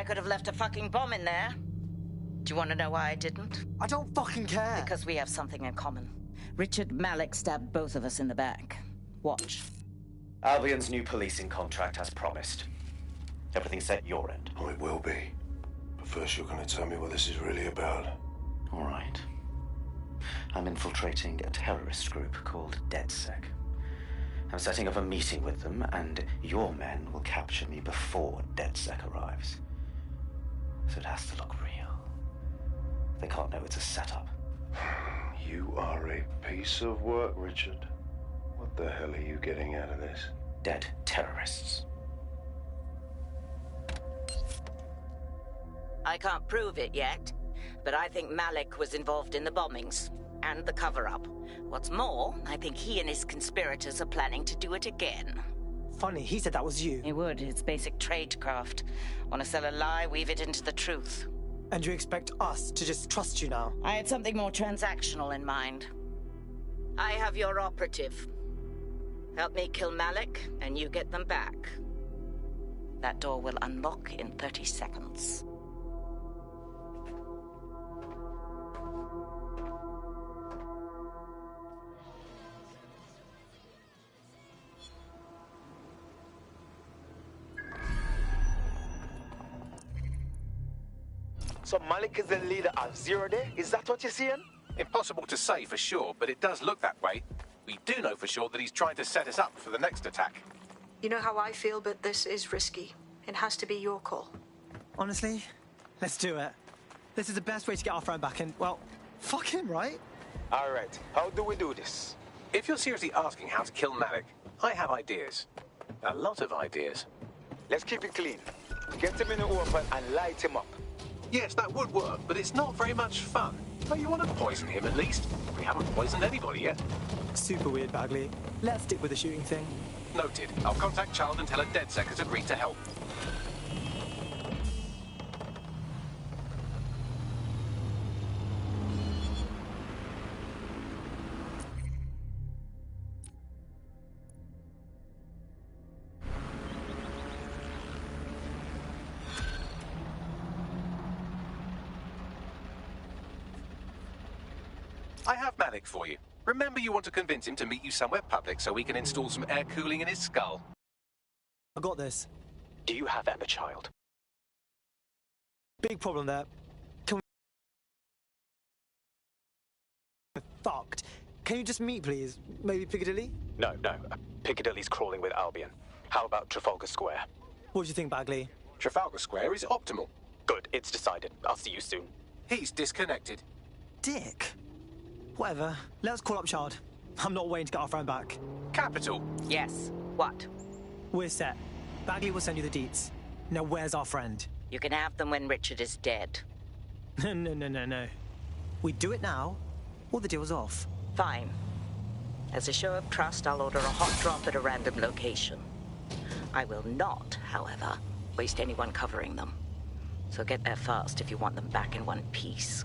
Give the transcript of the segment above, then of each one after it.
I could have left a fucking bomb in there. Do you want to know why I didn't? I don't fucking care. Because we have something in common. Richard Malik stabbed both of us in the back. Watch. Albion's new policing contract as promised. Everything set your end. Oh, it will be. But first you're going to tell me what this is really about. All right. I'm infiltrating a terrorist group called DedSec. I'm setting up a meeting with them, and your men will capture me before DedSec arrives. So it has to look real. They can't know it's a setup. You are a piece of work, Richard. What the hell are you getting out of this? Dead terrorists. I can't prove it yet, but I think Malik was involved in the bombings and the cover-up. What's more, I think he and his conspirators are planning to do it again. Funny, he said that was you. He would. It's basic tradecraft. Want to sell a lie, weave it into the truth. And you expect us to just trust you now? I had something more transactional in mind. I have your operative. Help me kill Malik, and you get them back. That door will unlock in 30 seconds. So Malik is the leader of Zero Day? Is that what you're saying? Impossible to say for sure, but it does look that way. We do know for sure that he's trying to set us up for the next attack. You know how I feel, but this is risky. It has to be your call. Honestly, let's do it. This is the best way to get our friend back and, well, fuck him, right? All right, how do we do this? If you're seriously asking how to kill Malik, I have ideas. A lot of ideas. Let's keep it clean. Get him in the open and light him up. Yes, that would work, but it's not very much fun. But you want to poison him at least. We haven't poisoned anybody yet. Super weird, Bagley. Let's stick with the shooting thing. Noted. I'll contact Child and tell her DedSec has agreed to help. I have Malik for you. Remember, you want to convince him to meet you somewhere public so we can install some air cooling in his skull. I got this. Do you have Emma Child? Big problem there. Can we... Fucked. Can you just meet, please? Maybe Piccadilly? No. Piccadilly's crawling with Albion. How about Trafalgar Square? What do you think, Bagley? Trafalgar Square is optimal. Good, it's decided. I'll see you soon. He's disconnected. Dick. Whatever. Let's call up Shard. I'm not waiting to get our friend back. Capital. Yes. What? We're set. Bagley will send you the deets. Now where's our friend? You can have them when Richard is dead. No. We do it now, or the deal's off. Fine. As a show of trust, I'll order a hot drop at a random location. I will not, however, waste anyone covering them. So get there fast if you want them back in one piece.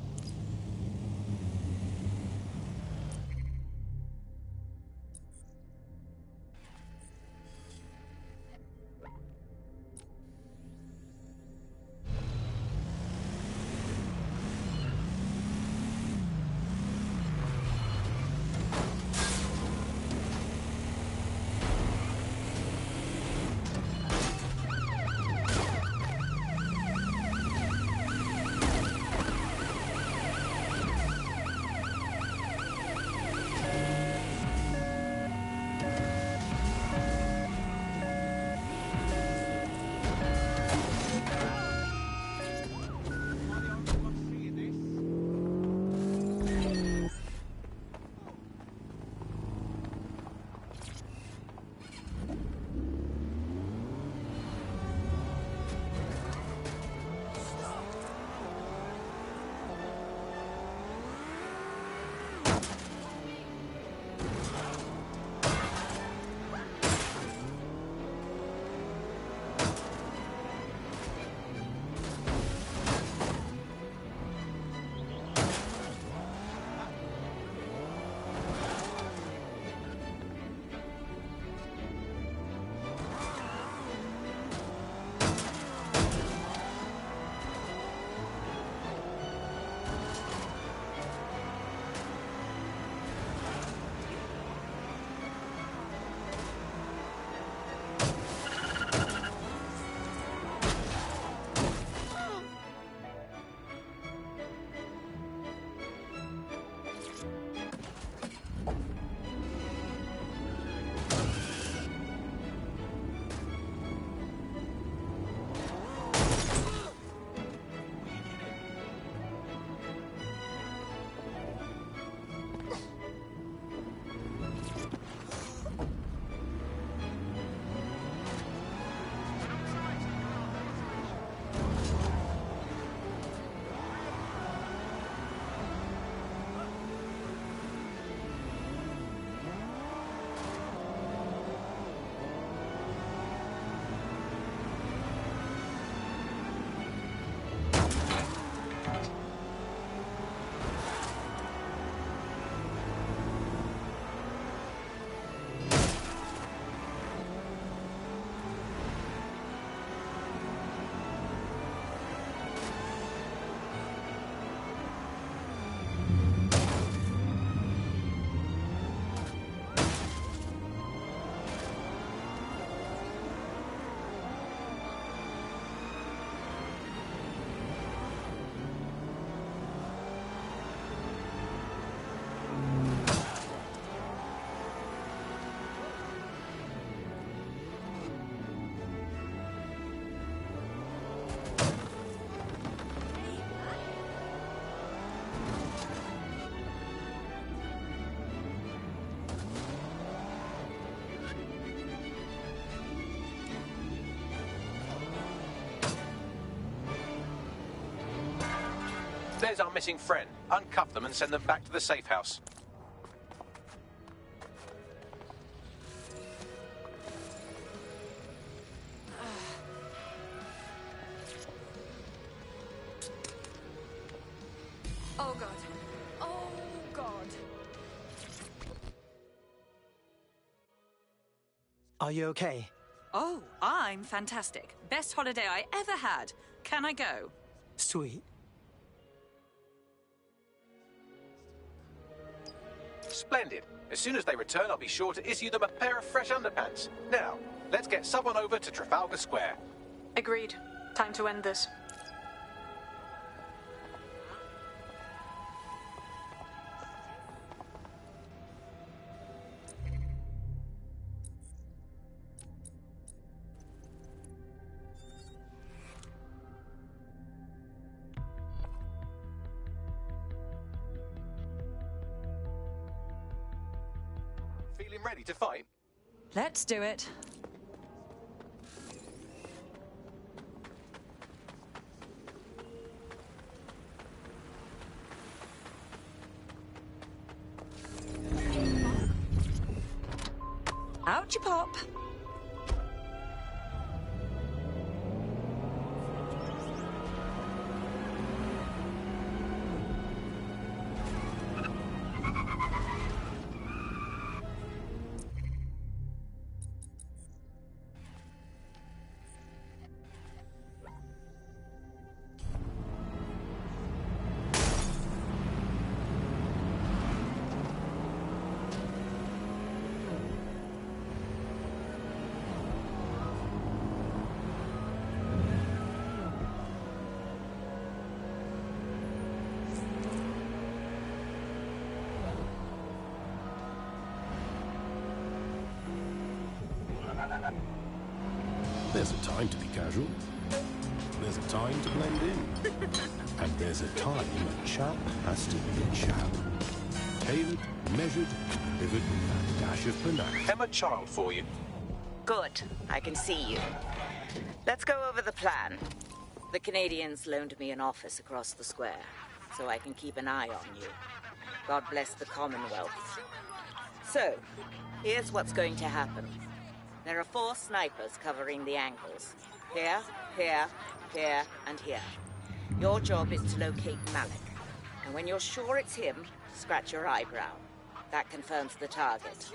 There's our missing friend. Uncuff them and send them back to the safe house. Oh, God. Oh, God. Are you okay? Oh, I'm fantastic. Best holiday I ever had. Can I go? Sweet. Splendid. As soon as they return, I'll be sure to issue them a pair of fresh underpants. Now, let's get someone over to Trafalgar Square. Agreed. Time to end this. Feeling ready to fight? Let's do it. Out you pop. There's a time to be casual. There's a time to blend in. And there's a time a chap has to be a chap. Tailored, measured, delivered with that dash of panache. Emma Child for you. Good. I can see you. Let's go over the plan. The Canadians loaned me an office across the square, so I can keep an eye on you. God bless the Commonwealth. So, here's what's going to happen. There are 4 snipers covering the angles. Here, here, here, and here. Your job is to locate Malik. And when you're sure it's him, scratch your eyebrow. That confirms the target.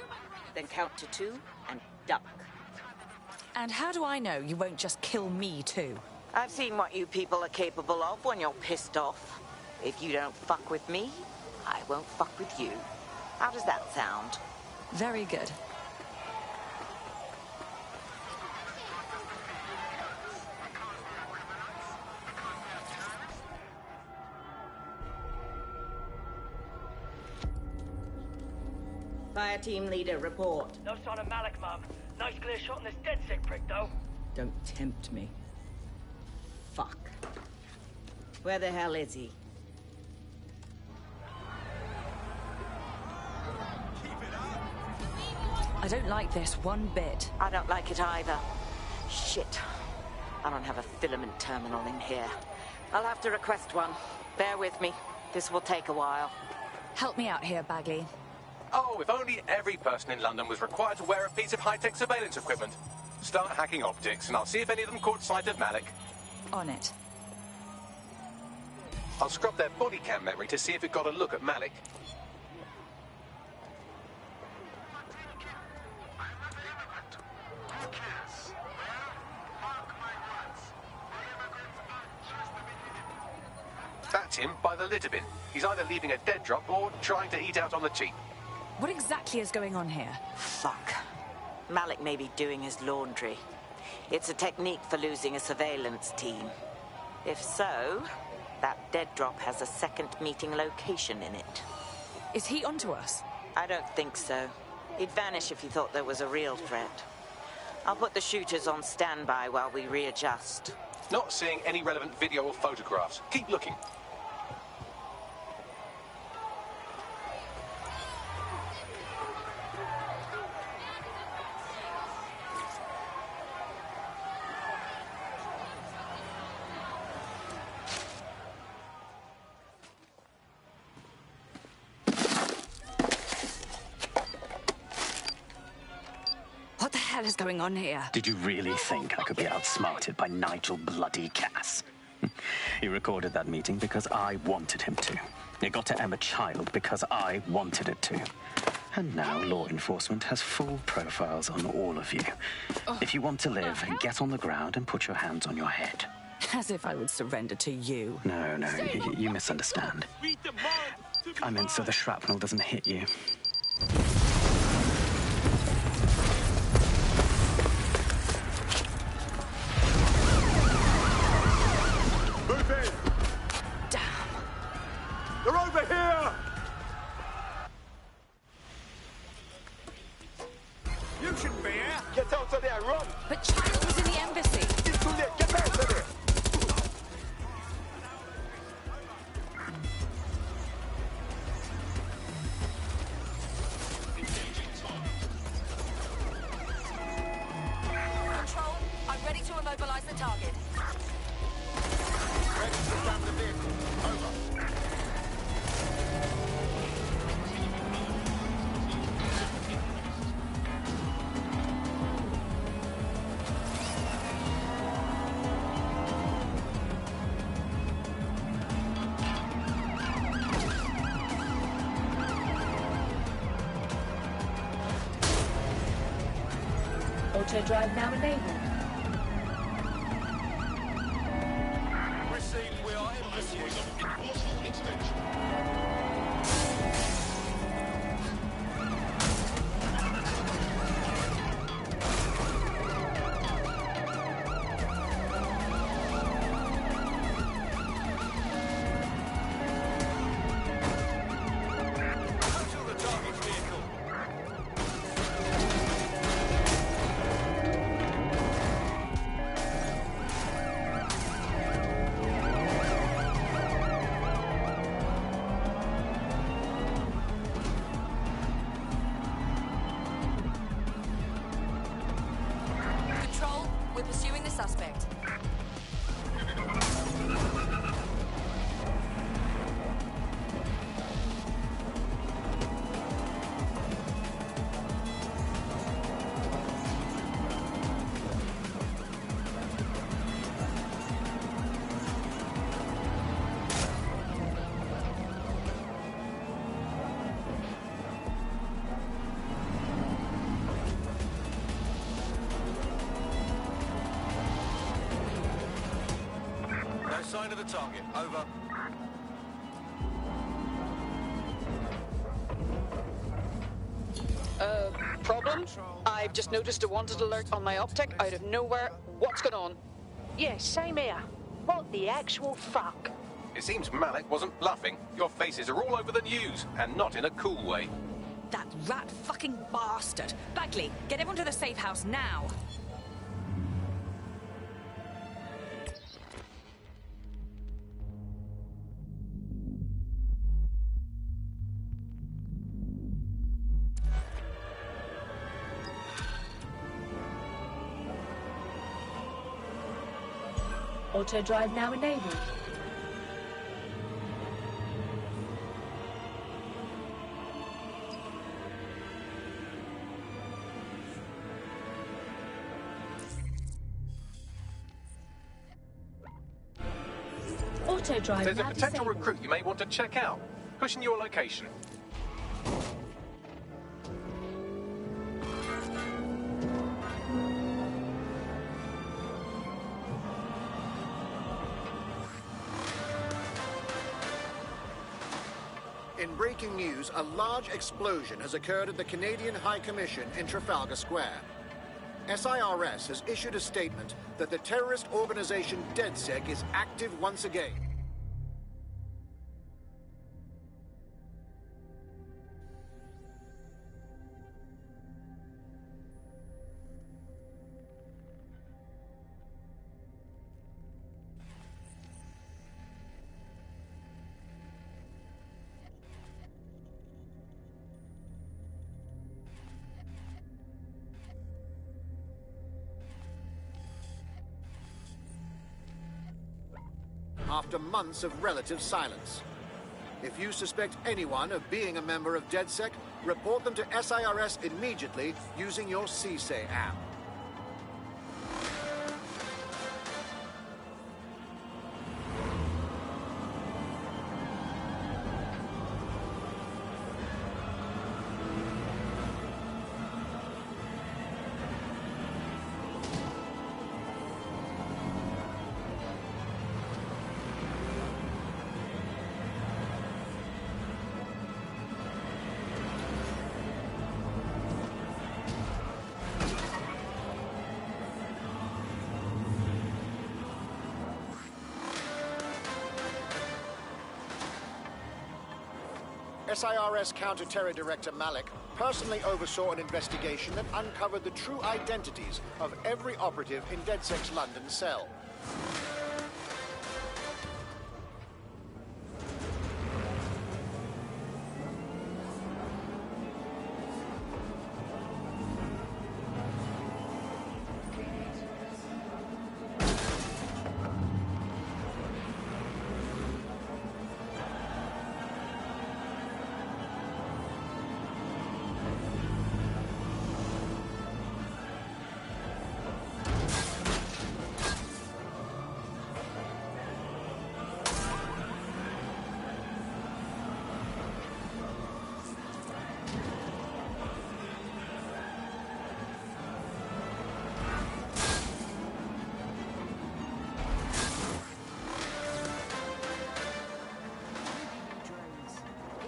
Then count to 2 and duck. And how do I know you won't just kill me too? I've seen what you people are capable of when you're pissed off. If you don't fuck with me, I won't fuck with you. How does that sound? Very good. Fire team leader, report. No sign of Malik, Mum. Nice clear shot on this DedSec prick, though. Don't tempt me. Fuck. Where the hell is he? I don't like this one bit. I don't like it either. Shit. I don't have a filament terminal in here. I'll have to request one. Bear with me. This will take a while. Help me out here, Bagley. Oh, if only every person in London was required to wear a piece of high-tech surveillance equipment. Start hacking optics, and I'll see if any of them caught sight of Malik. On it. I'll scrub their body cam memory to see if it got a look at Malik. That's him by the litter bin. He's either leaving a dead drop or trying to eat out on the cheap. What exactly is going on here? Fuck. Malik may be doing his laundry. It's a technique for losing a surveillance team. If so, that dead drop has a second meeting location in it. Is he onto us? I don't think so. He'd vanish if he thought there was a real threat. I'll put the shooters on standby while we readjust. Not seeing any relevant video or photographs. Keep looking. hell is going on here? Did you really think I could be outsmarted by Nigel bloody Cass? He recorded that meeting because I wanted him to. It got to Emma Child because I wanted it to. And now law enforcement has full profiles on all of you. If you want to live, get on the ground and put your hands on your head. As if I would surrender to you. No, you misunderstand. I meant so the shrapnel doesn't hit you. Move in! Damn. They're over here! You shouldn't be here! Get out of there, run! But Child was in the embassy. It's too late, get out of there! Control, I'm ready to immobilize the target. Ready to ram the vehicle. Over. Auto drive now enabled. Receive, we are in pursuit. Capture the target vehicle. Control, we're pursuing the suspect. No sign of the target. Over. Problem? I've just noticed a wanted alert on my optic out of nowhere. What's going on? Yeah, same here. What the actual fuck? It seems Malik wasn't bluffing. Your faces are all over the news, and not in a cool way. That rat fucking bastard. Bagley, get everyone to the safe house now. Auto drive now enabled. Auto drive There's a now potential disabled. recruit you may want to check out. Pushing your location. In breaking news, a large explosion has occurred at the Canadian High Commission in Trafalgar Square. SIRS has issued a statement that the terrorist organization DedSec is active once again. After months of relative silence. If you suspect anyone of being a member of DedSec, report them to SIRS immediately using your CSAY app. SIRS Counter-Terror Director Malik personally oversaw an investigation that uncovered the true identities of every operative in DedSec's London cell.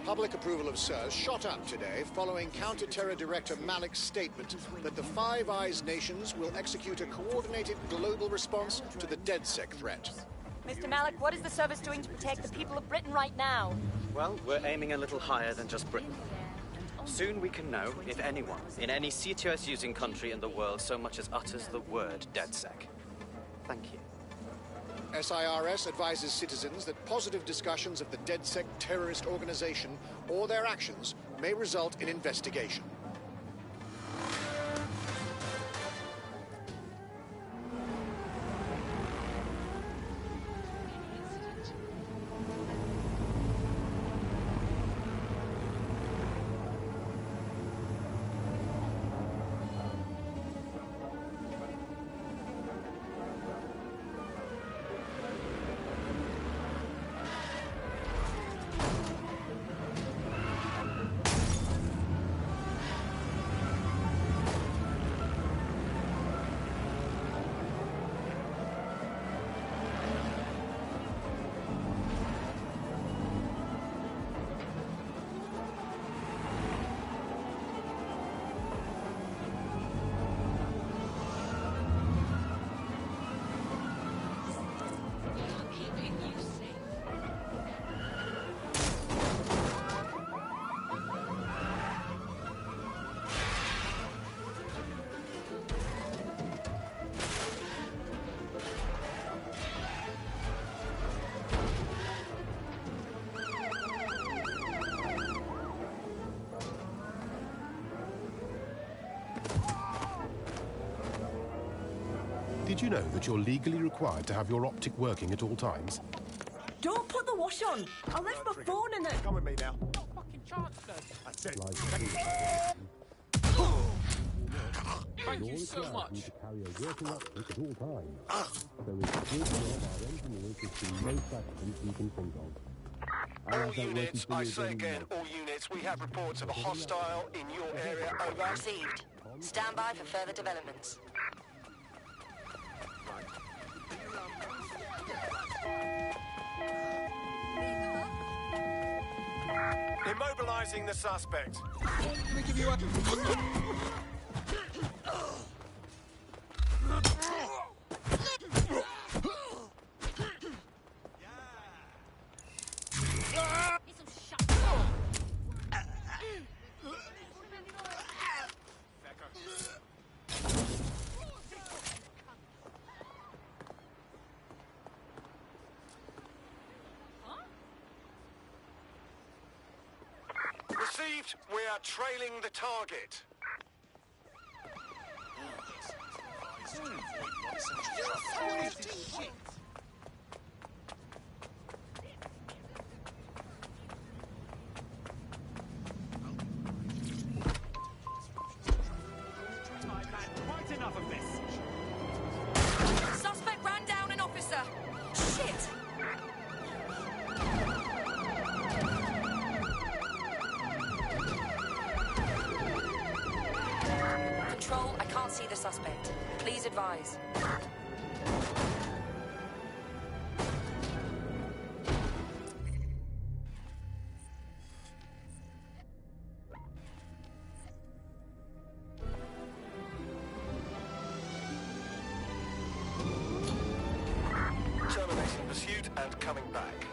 Public approval of SIRS shot up today following Counter-Terror Director Malik's statement that the Five Eyes nations will execute a coordinated global response to the DedSec threat. Mr. Malik, what is the service doing to protect the people of Britain right now? Well, we're aiming a little higher than just Britain. Soon we can know if anyone in any CTOS-using country in the world so much as utters the word DedSec. Thank you. SIRS advises citizens that positive discussions of the DedSec terrorist organization or their actions may result in investigation. Did you know that you're legally required to have your optic working at all times? Don't put the wash on. I left my phone in it. Come with me now. Thank you so much. To carry a working optic at all times. So it's a good job our engineers have seen no accidents we can think of. All units, I say again, all units, we have reports of a hostile in your area, over. Received. Stand by for further developments. Immobilizing the suspect. Let me give you a... Received. We are trailing the target. Quite enough of this. Suspect ran down an officer. Shit! Control, I can't see the suspect. Please advise. Terminating pursuit and coming back.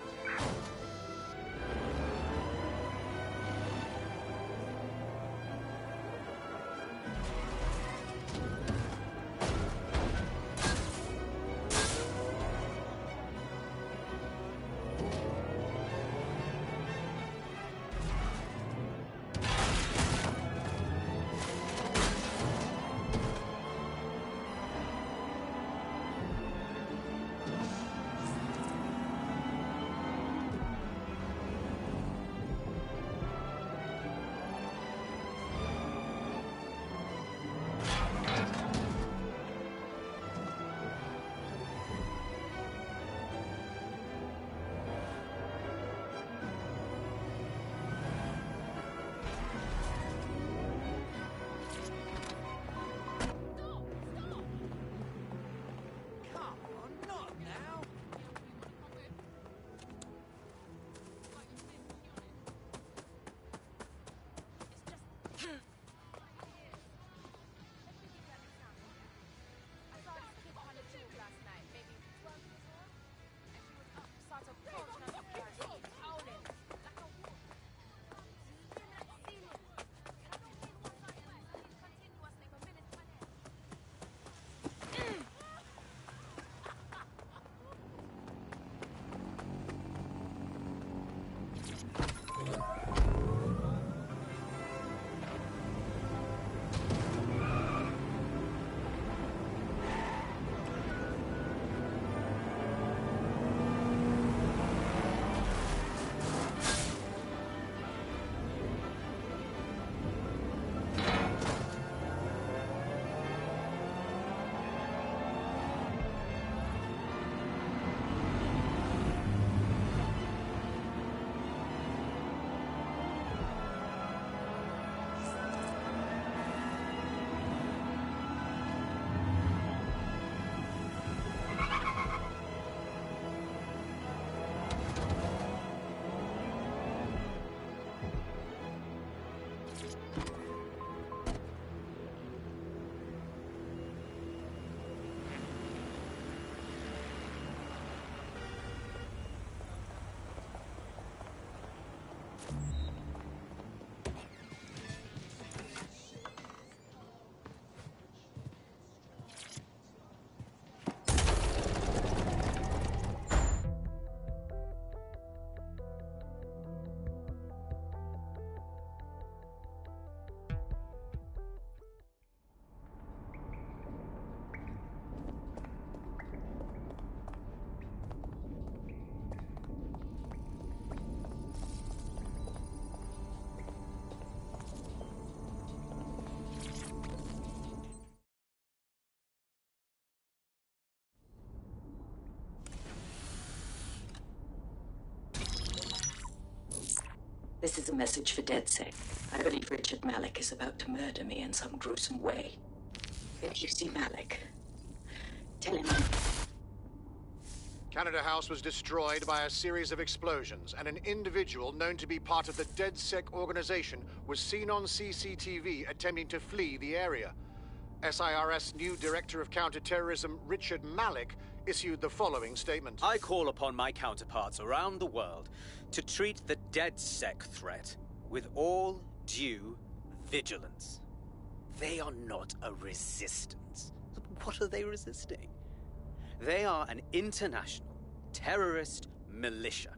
This is a message for DedSec. I believe Richard Malik is about to murder me in some gruesome way. If you see Malik, tell him Canada House was destroyed by a series of explosions, and an individual known to be part of the DedSec organization was seen on CCTV attempting to flee the area. SIRS new Director of Counterterrorism, Richard Malik, issued the following statement. I call upon my counterparts around the world to treat the DedSec threat with all due vigilance. They are not a resistance. What are they resisting? They are an international terrorist militia.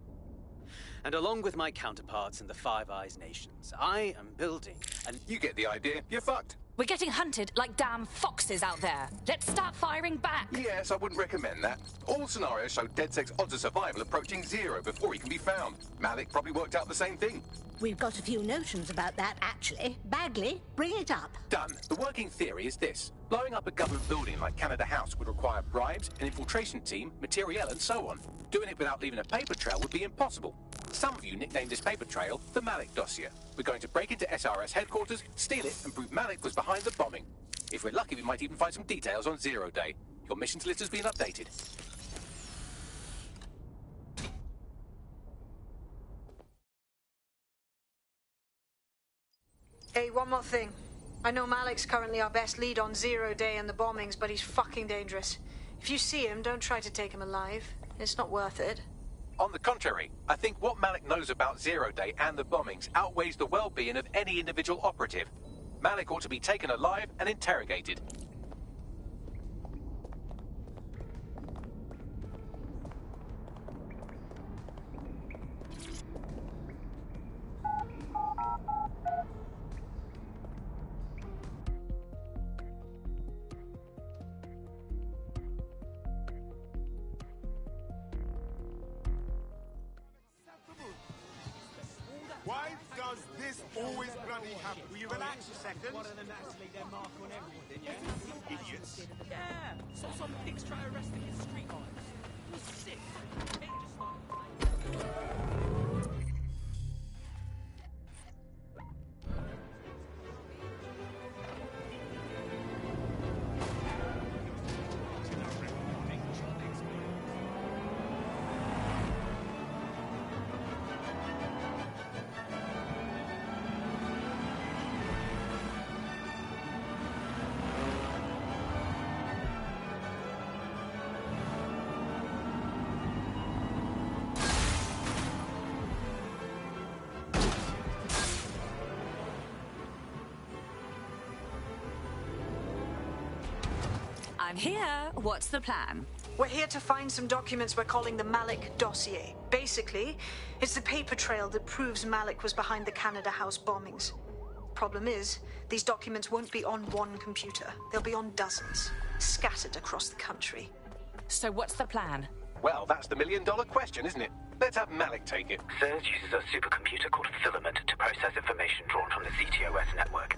And along with my counterparts in the Five Eyes nations, I am building an... You get the idea. You're fucked. We're getting hunted like damn foxes out there. Let's start firing back. Yes, I wouldn't recommend that. All scenarios show DedSec's odds of survival approaching 0 before he can be found. Malik probably worked out the same thing. We've got a few notions about that, actually. Bagley, bring it up. Done. The working theory is this. Blowing up a government building like Canada House would require bribes, an infiltration team, materiel, and so on. Doing it without leaving a paper trail would be impossible. Some of you nicknamed this paper trail the Malik dossier. We're going to break into SRS headquarters, steal it, and prove Malik was behind the bombing. If we're lucky, we might even find some details on Zero Day. Your missions list has been updated. Hey, one more thing. I know Malik's currently our best lead on Zero Day and the bombings, but he's fucking dangerous. If you see him, don't try to take him alive. It's not worth it. On the contrary, I think what Malik knows about Zero Day and the bombings outweighs the well-being of any individual operative. Malik ought to be taken alive and interrogated. Why does this always bloody happen? Will you relax a second? One of them has to leave their mark on everything, yeah? Idiots. Yeah, saw some pigs try arresting his street artists. It was sick. They just I'm here. What's the plan? We're here to find some documents we're calling the Malik dossier. Basically, it's the paper trail that proves Malik was behind the Canada House bombings. Problem is, these documents won't be on one computer. They'll be on dozens, scattered across the country. So what's the plan? Well, that's the million-dollar question, isn't it? Let's have Malik take it. CERS uses a supercomputer called Filament to process information drawn from the CTOS network.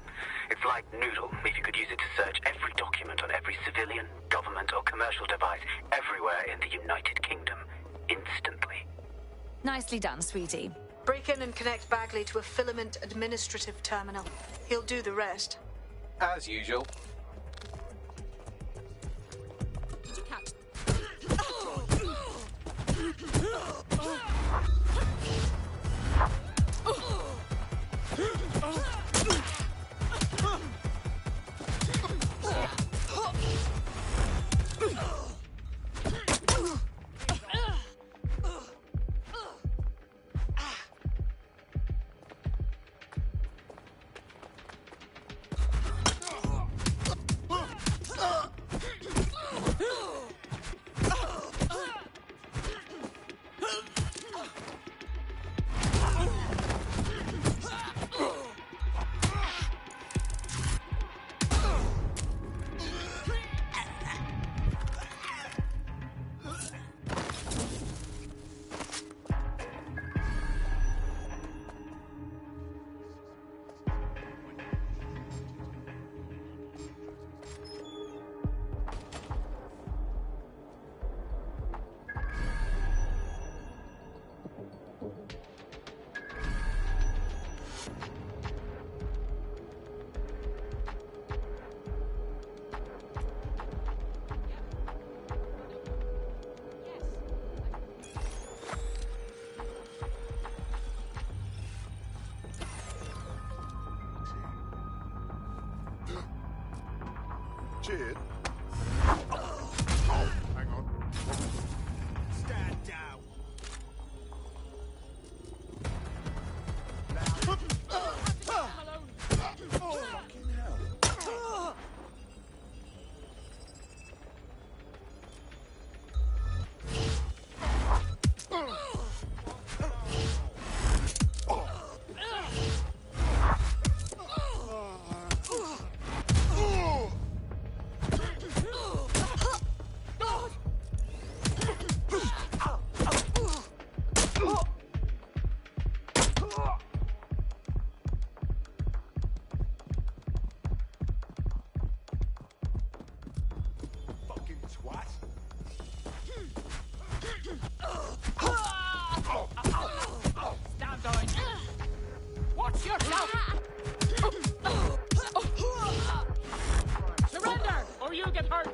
It's like Noodle, if you could use it to search every document on every civilian, government, or commercial device everywhere in the United Kingdom, instantly. Nicely done, sweetie. Break in and connect Bagley to a Filament administrative terminal. He'll do the rest. As usual. Did you catch? cheered. Hang on. Stand down. Stand down. Watch yourself. Surrender, or you get hurt.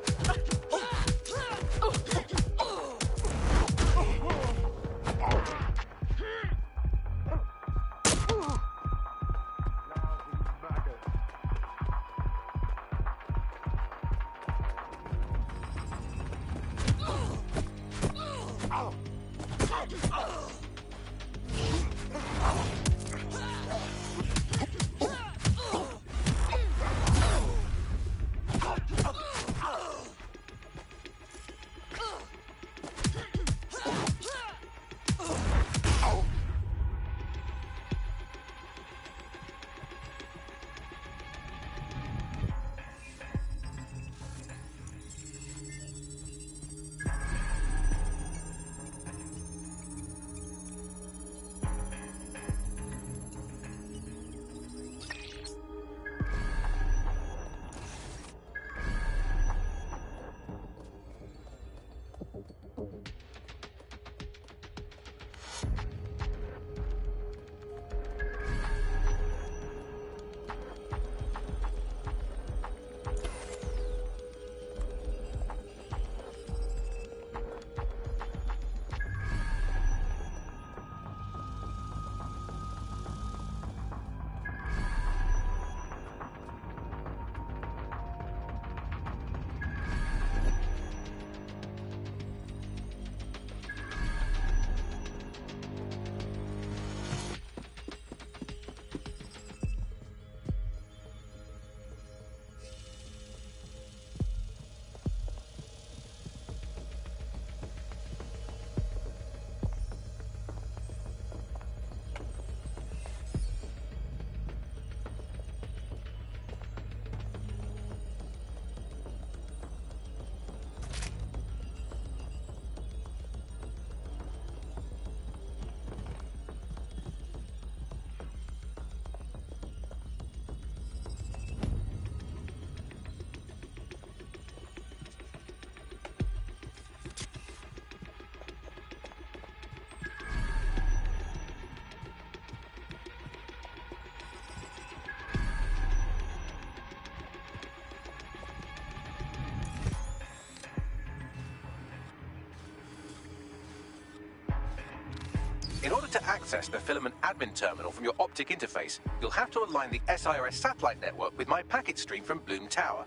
In order to access the filament admin terminal from your optic interface, you'll have to align the SIRS satellite network with my packet stream from Bloom Tower.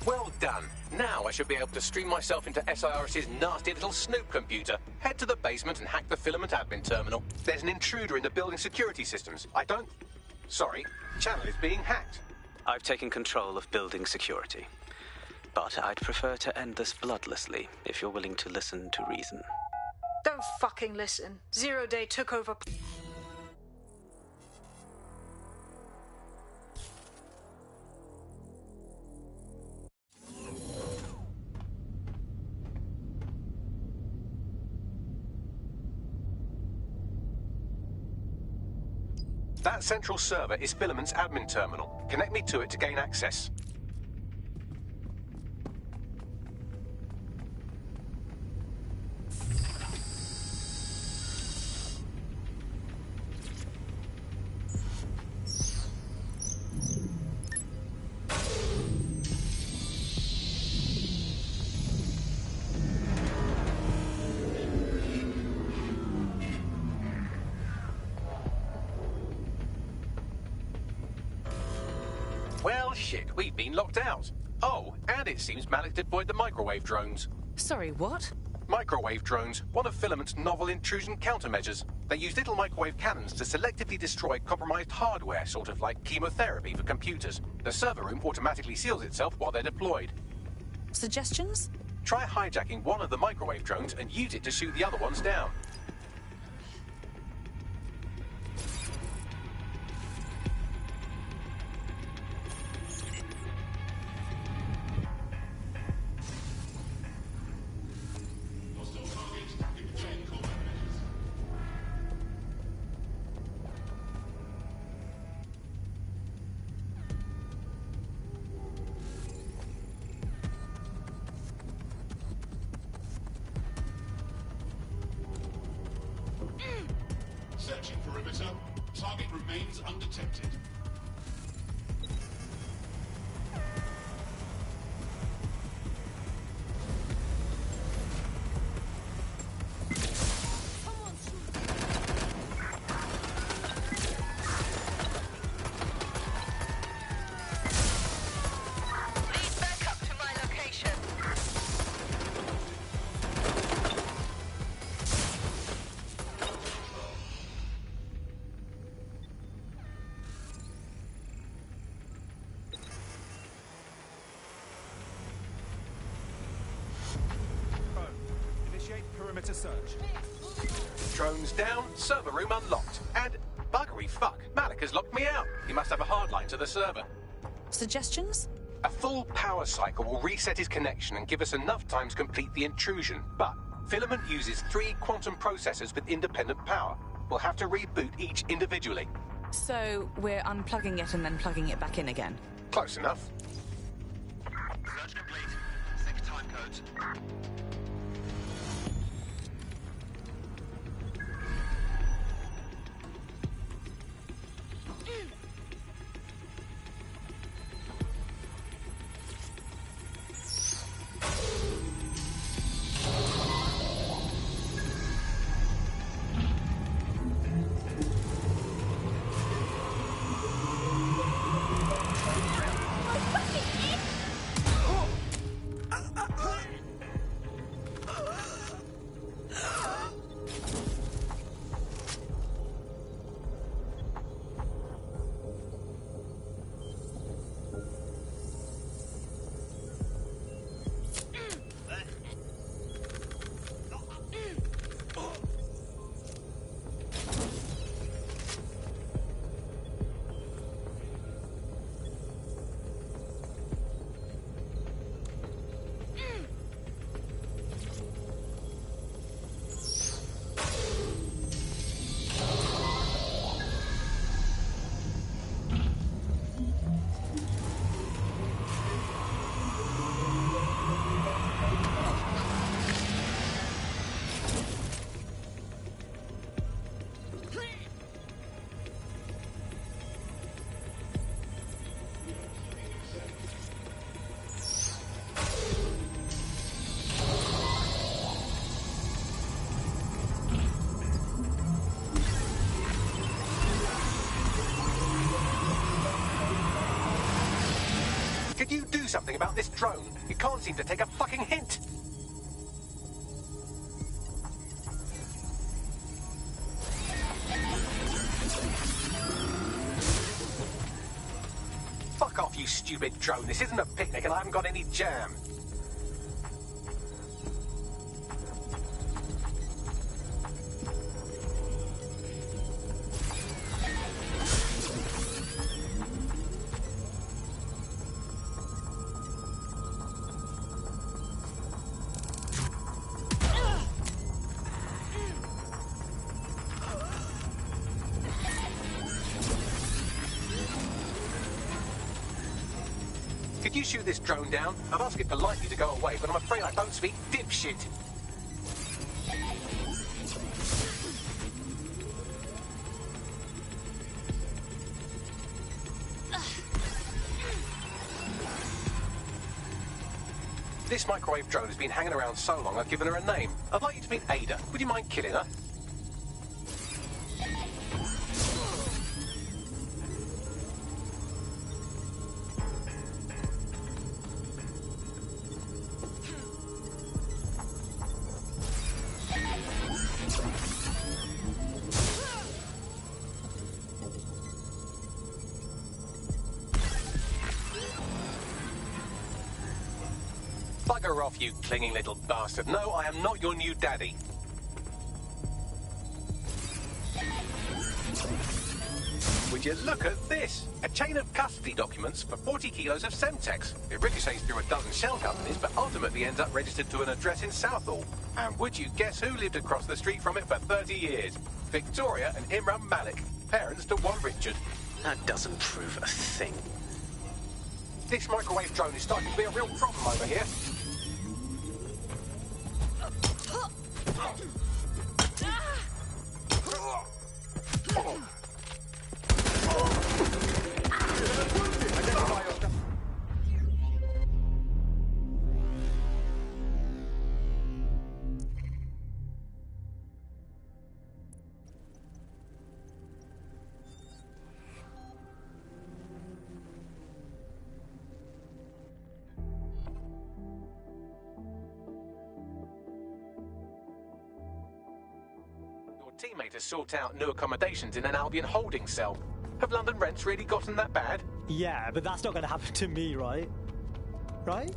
Well done. Now I should be able to stream myself into SIRS's nasty little Snoop computer, head to the basement and hack the filament admin terminal. There's an intruder in the building security systems. Sorry, channel is being hacked. I've taken control of building security. But I'd prefer to end this bloodlessly, if you're willing to listen to reason. Don't fucking listen. Zero Day took over. That central server is Filament's admin terminal. Connect me to it to gain access. Well, shit, we've been locked out. Oh, and it seems Malik deployed the microwave drones. Sorry, what? Microwave drones, one of Filament's novel intrusion countermeasures. They use little microwave cannons to selectively destroy compromised hardware, sort of like chemotherapy for computers. The server room automatically seals itself while they're deployed. Suggestions? Try hijacking one of the microwave drones and use it to shoot the other ones down. Searching perimeter. Target remains undetected. Lead back up to my location. Initiate perimeter search. Drones down, server room unlocked. And buggery fuck, Malik has locked me out. He must have a hard line to the server. Suggestions? A full power cycle will reset his connection and give us enough time to complete the intrusion. But Filament uses 3 quantum processors with independent power. We'll have to reboot each individually. So we're unplugging it and then plugging it back in again. Close enough. Search complete. 6 time codes. Could you do something about this drone? You can't seem to take a fucking hint. Fuck off, you stupid drone. This isn't a picnic and I haven't got any jam. Could you shoot this drone down? I've asked it politely to go away, but I'm afraid I don't speak dipshit. This microwave drone has been hanging around so long I've given her a name. I'd like you to meet Ada. Would you mind killing her? Bugger off, you clinging little bastard. No, I am not your new daddy. Would you look at this? A chain of custody documents for 40 kilos of Semtex. It ricochets through a dozen shell companies, but ultimately ends up registered to an address in Southall. And would you guess who lived across the street from it for 30 years? Victoria and Imran Malik, parents to one Richard. That doesn't prove a thing. This microwave drone is starting to be a real problem over here. Teammate to sort out new accommodations in an Albion holding cell. Have London rents really gotten that bad? Yeah, but that's not going to happen to me, right? Right?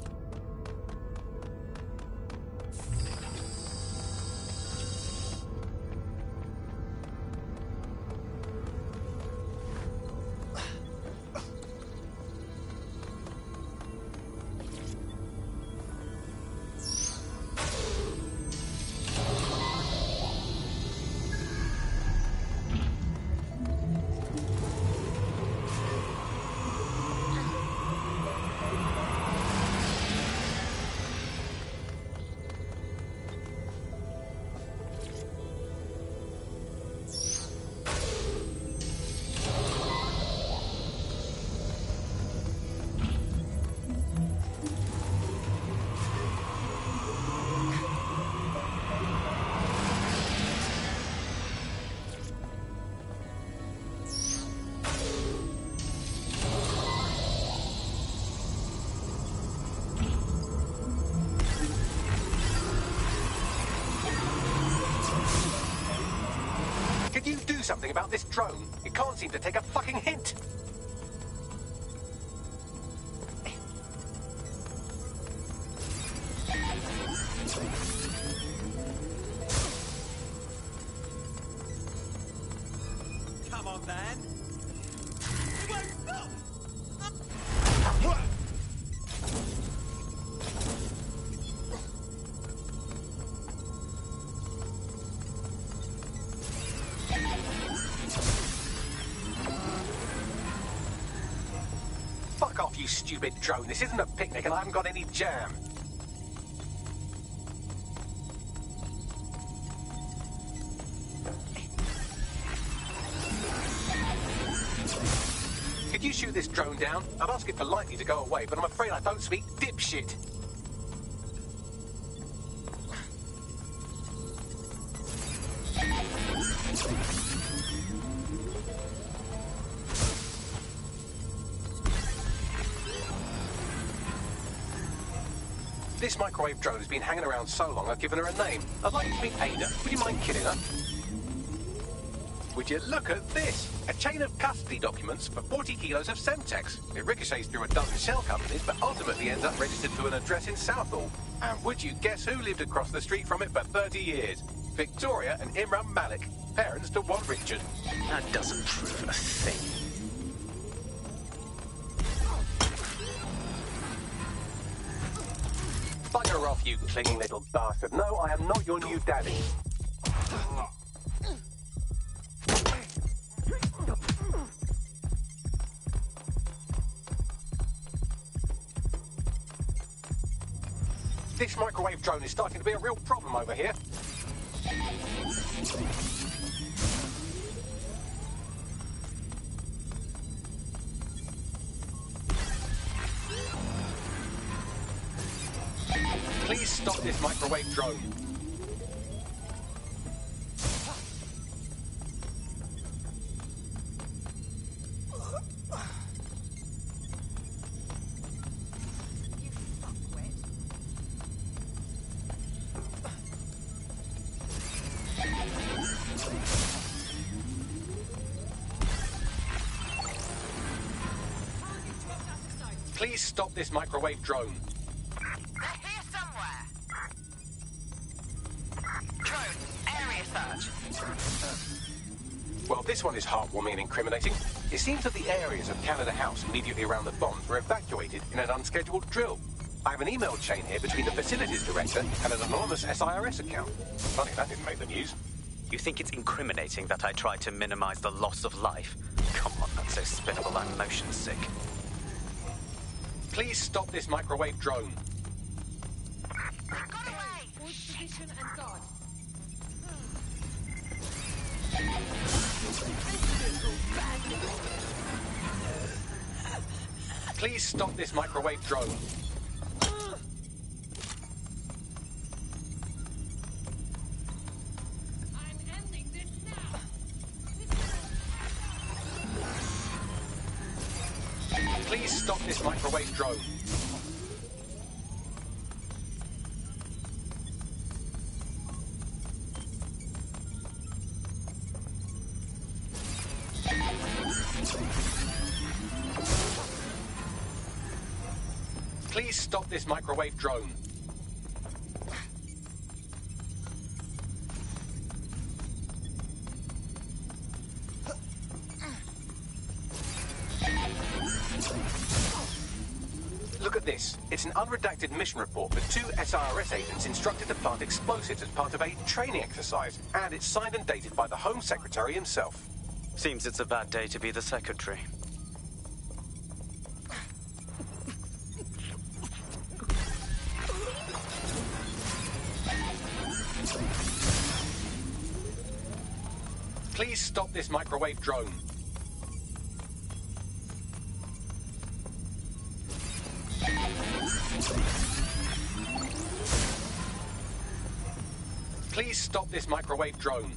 Could you do something about this drone? It can't seem to take a fucking hint. Come on, man. Fuck off, you stupid drone. This isn't a picnic and I haven't got any jam. Could you shoot this drone down? I've asked it politely to go away, but I'm afraid I don't speak dipshit. This microwave drone has been hanging around so long I've given her a name. I'd like you to meet Ada. Would you mind killing her? Would you look at this? A chain of custody documents for 40 kilos of Semtex. It ricochets through a dozen shell companies, but ultimately ends up registered to an address in Southall. And would you guess who lived across the street from it for 30 years? Victoria and Imran Malik, parents to one Richard. That doesn't prove a thing. Bugger off, you clinging little bastard. No, I am not your new daddy. This microwave drone is starting to be a real problem over here. Please stop this microwave drone. Please stop this microwave drone. They're here somewhere. Drone, area search. Well, this one is heartwarming and incriminating. It seems that the areas of Canada House immediately around the bombs were evacuated in an unscheduled drill. I have an email chain here between the facilities director and an anonymous SIRS account. Funny that didn't make the news. You think it's incriminating that I tried to minimize the loss of life? Come on, that's so spinnable, I'm motion sick. Please stop this microwave drone. Got away! Hold position and guard. Please stop this microwave drone. I'm ending this now. Please stop this microwave drone. Please stop this microwave drone. Look at this. It's an unredacted mission report with 2 SIRS agents instructed to plant explosives as part of a training exercise, and it's signed and dated by the Home Secretary himself. Seems it's a bad day to be the secretary. Please stop this microwave drone. Please stop this microwave drone.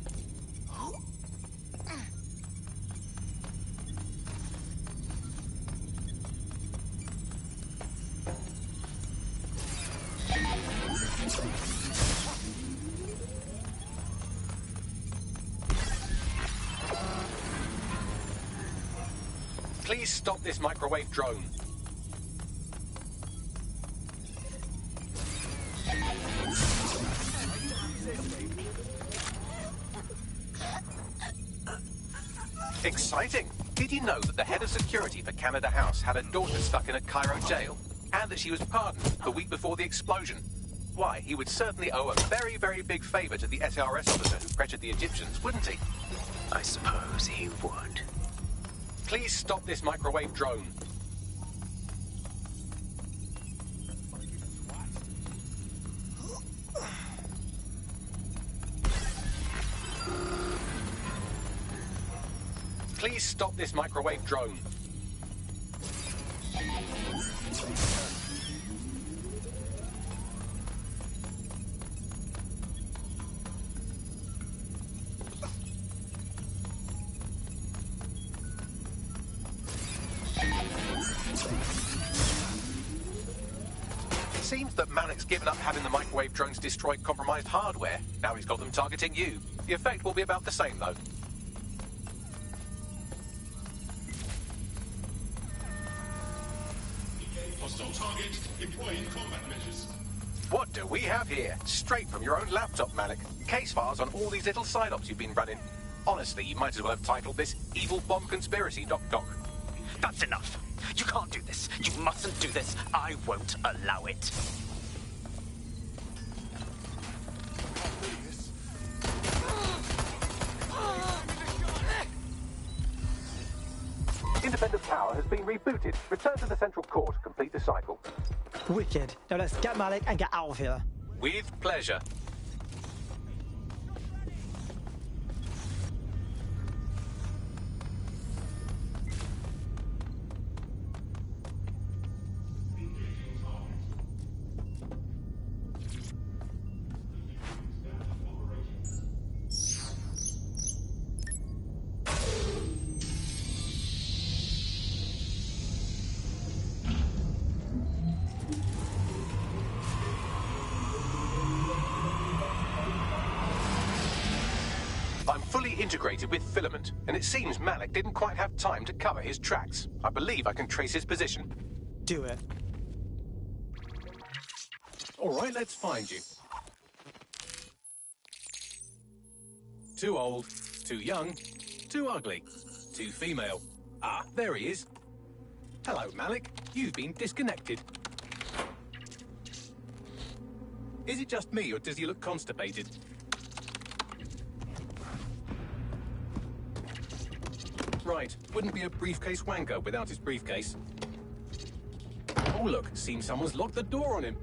Please stop this microwave drone. Exciting! Did you know that the head of security for Canada House had a daughter stuck in a Cairo jail? And that she was pardoned the week before the explosion? Why, he would certainly owe a very, very big favor to the SRS officer who pressured the Egyptians, wouldn't he? I suppose he would. Please stop this microwave drone. Please stop this microwave drone. It seems that Malik's given up having the microwave drones destroy compromised hardware. Now he's got them targeting you. The effect will be about the same, though. Hostile target, employing combat measures. What do we have here? Straight from your own laptop, Malik. Case files on all these little side ops you've been running. Honestly, you might as well have titled this Evil Bomb Conspiracy, Doc. That's enough. You can't do this. You mustn't do this. I won't allow it. Independent power has been rebooted. Return to the central core to complete the cycle. Wicked. Now let's get Malik and get out of here. With pleasure. Integrated with Filament, and it seems Malik didn't quite have time to cover his tracks. I believe I can trace his position. Do it. All right, let's find you. Too old, too young, too ugly, too female. Ah, there he is. Hello, Malik. You've been disconnected. Is it just me, or does he look constipated? Right, wouldn't be a briefcase wanker without his briefcase. Oh look, seems someone's locked the door on him.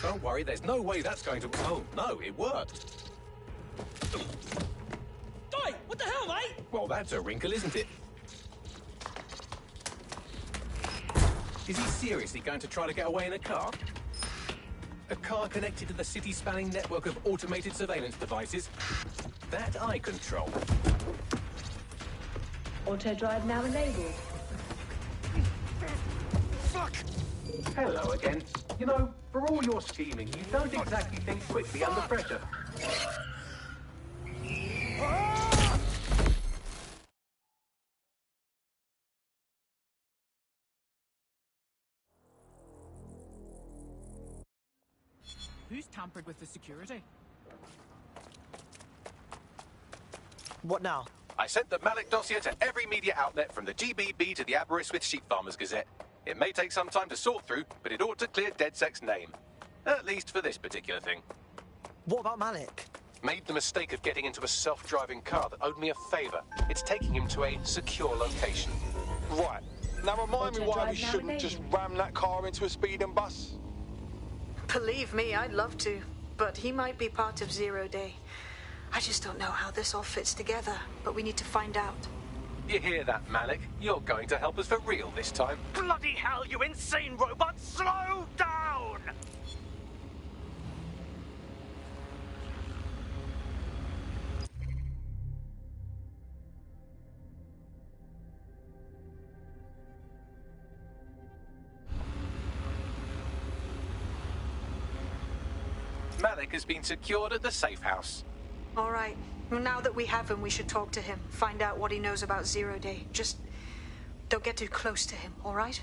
Don't worry, there's no way that's going to... Oh no, it worked. Guy, what the hell, mate? Well, that's a wrinkle, isn't it? Is he seriously going to try to get away in a car? A car connected to the city-spanning network of automated surveillance devices? That I control. Auto drive now enabled. Fuck! Hello again. You know, for all your scheming, you don't exactly think quickly under pressure. Who's tampered with the security? What now? I sent the Malik dossier to every media outlet from the GBB to the Aberystwyth Sheep Farmers Gazette. It may take some time to sort through, but it ought to clear DedSec's name. At least for this particular thing. What about Malik? Made the mistake of getting into a self-driving car that owed me a favour. It's taking him to a secure location. Right. Now remind me why we shouldn't just ram that car into a speeding bus. Believe me, I'd love to, but he might be part of Zero Day. I just don't know how this all fits together, but we need to find out. You hear that, Malik? You're going to help us for real this time. Bloody hell, you insane robot! Slow down! Malik has been secured at the safe house. All right. Now that we have him, we should talk to him. Find out what he knows about Zero Day. Just don't get too close to him, all right?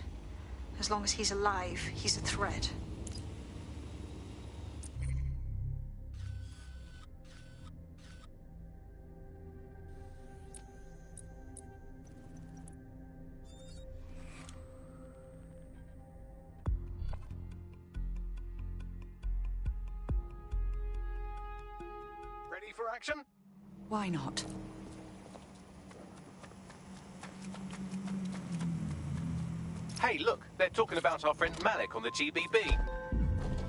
As long as he's alive, he's a threat. Ready for action? Why not? Hey, look, they're talking about our friend Malik on the GBB.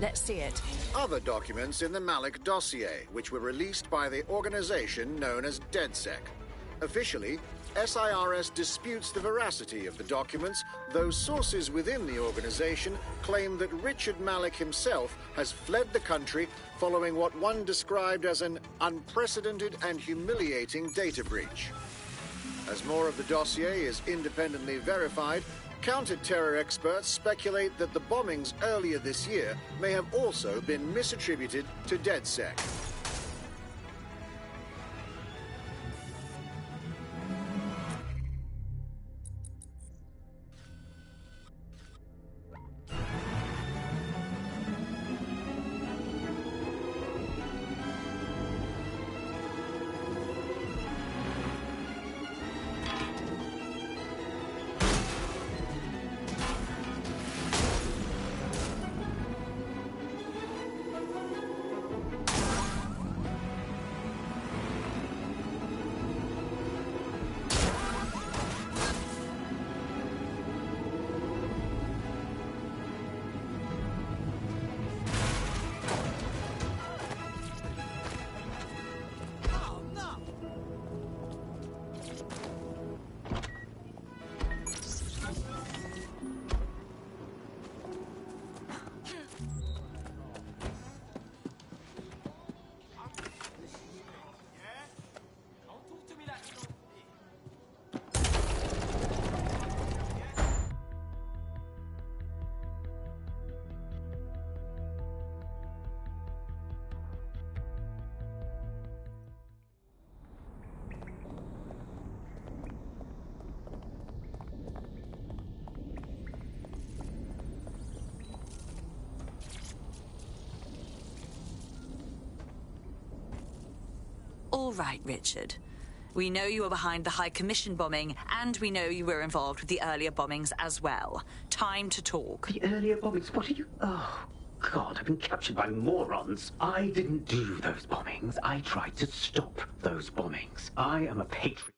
Let's see it. Other documents in the Malik dossier, which were released by the organization known as DedSec. Officially, SIRS disputes the veracity of the documents, though sources within the organization claim that Richard Malik himself has fled the country following what one described as an unprecedented and humiliating data breach. As more of the dossier is independently verified, counter-terror experts speculate that the bombings earlier this year may have also been misattributed to DedSec. right, Richard. We know you were behind the High Commission bombing, and we know you were involved with the earlier bombings as well. Time to talk. The earlier bombings? What are you... Oh, God, I've been captured by morons. I didn't do those bombings. I tried to stop those bombings. I am a patriot.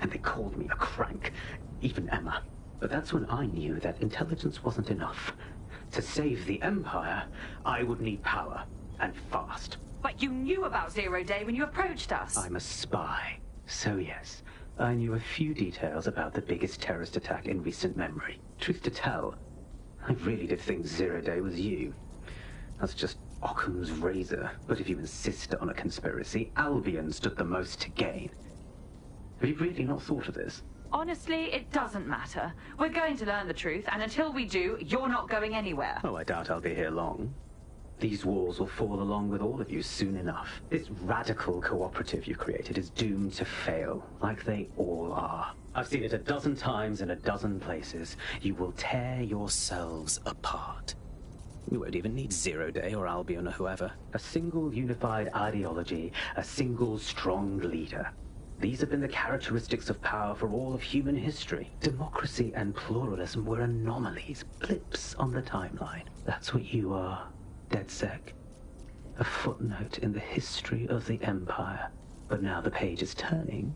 And they called me a crank, even Emma. But that's when I knew that intelligence wasn't enough. To save the Empire, I would need power, and fast. But you knew about Zero Day when you approached us. I'm a spy, so yes, I knew a few details about the biggest terrorist attack in recent memory. Truth to tell, I really did think Zero Day was you. That's just Occam's razor. But if you insist on a conspiracy, Albion stood the most to gain. Have you really not thought of this? Honestly, it doesn't matter. We're going to learn the truth, and until we do, you're not going anywhere. Oh, I doubt I'll be here long. These walls will fall along with all of you soon enough. This radical cooperative you created is doomed to fail, like they all are. I've seen it a dozen times in a dozen places. You will tear yourselves apart. You won't even need Zero Day or Albion or whoever. A single unified ideology, a single strong leader. These have been the characteristics of power for all of human history. Democracy and pluralism were anomalies, blips on the timeline. That's what you are, DedSec. A footnote in the history of the Empire. But now the page is turning,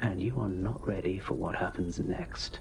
and you are not ready for what happens next.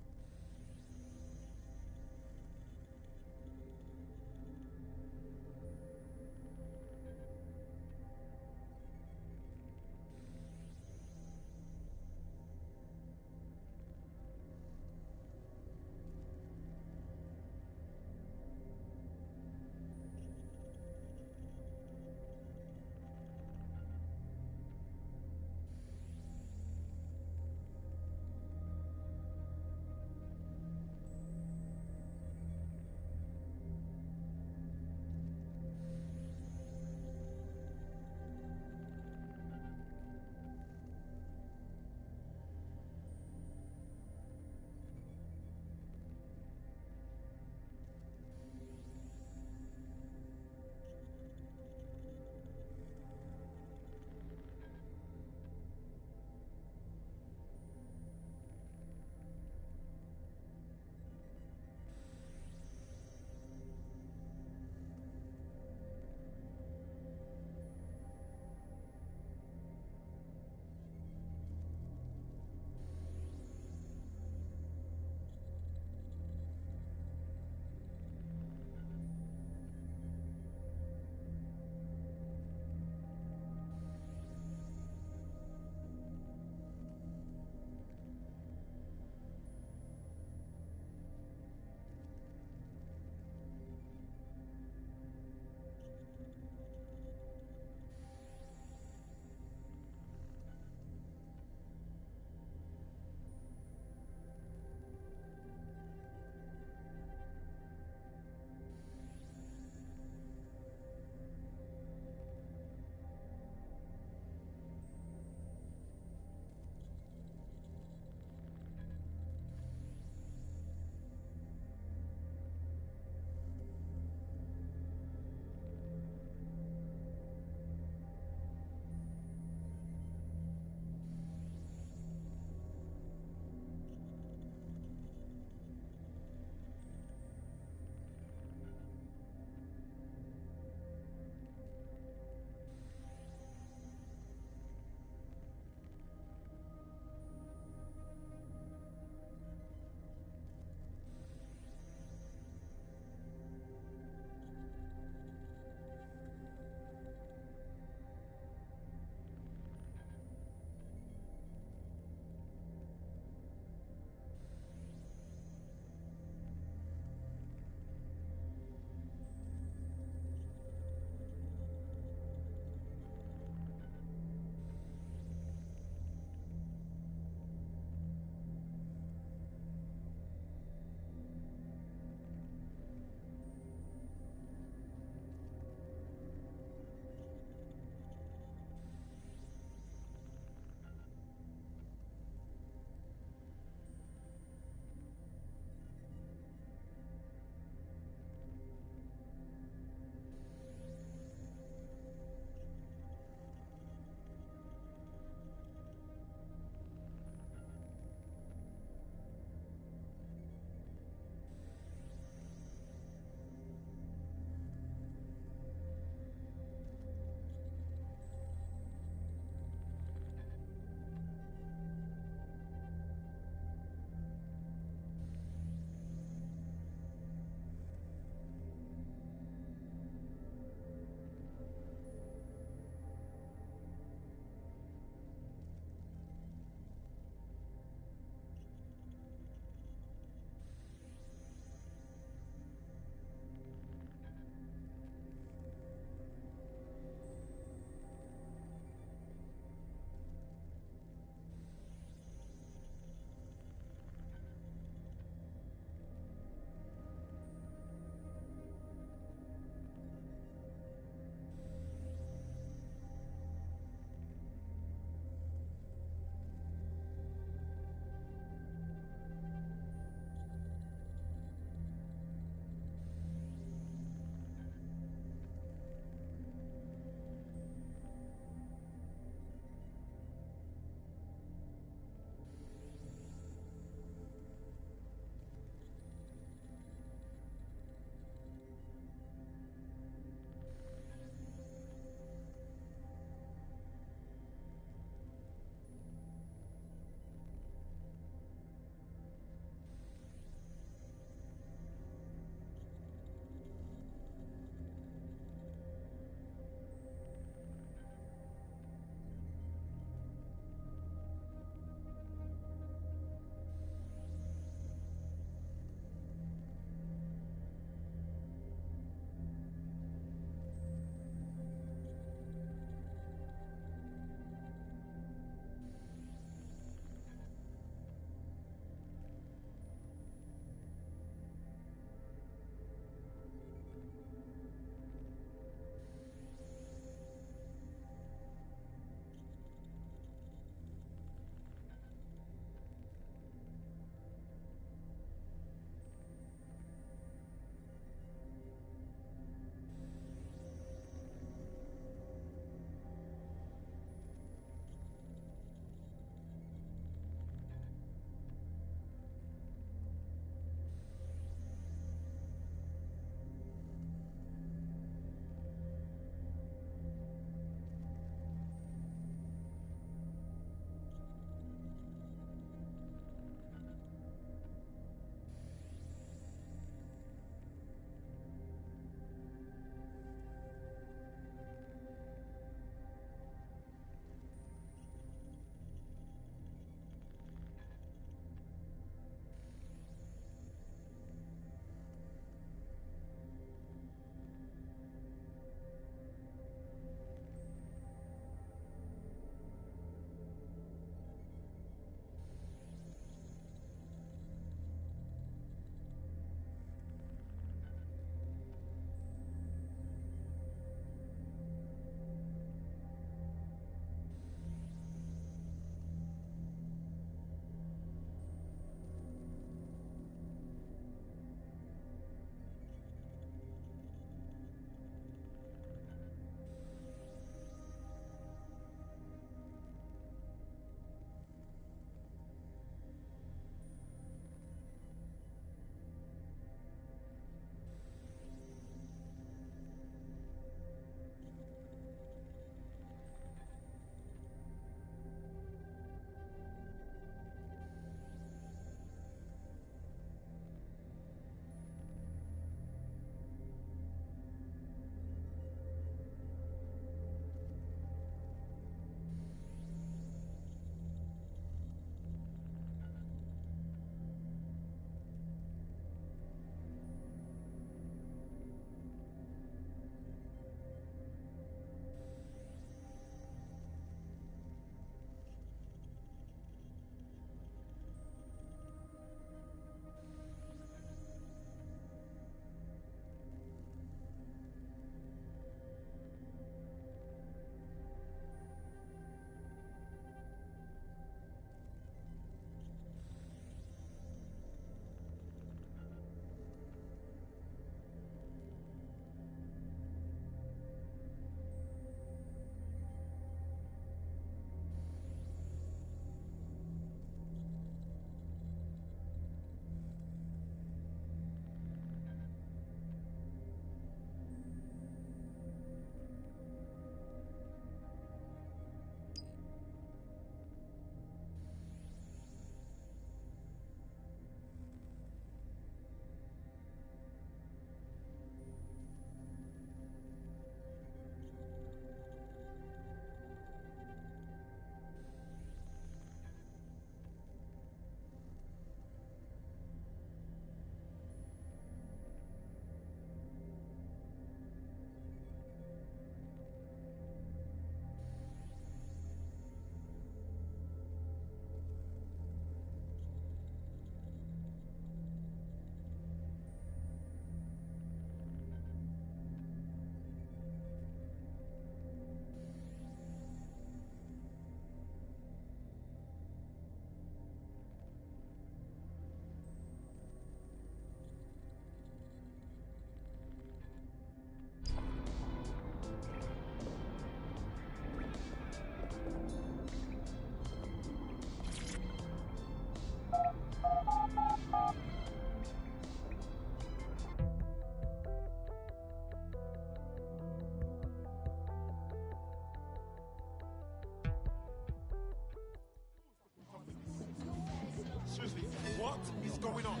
is going on?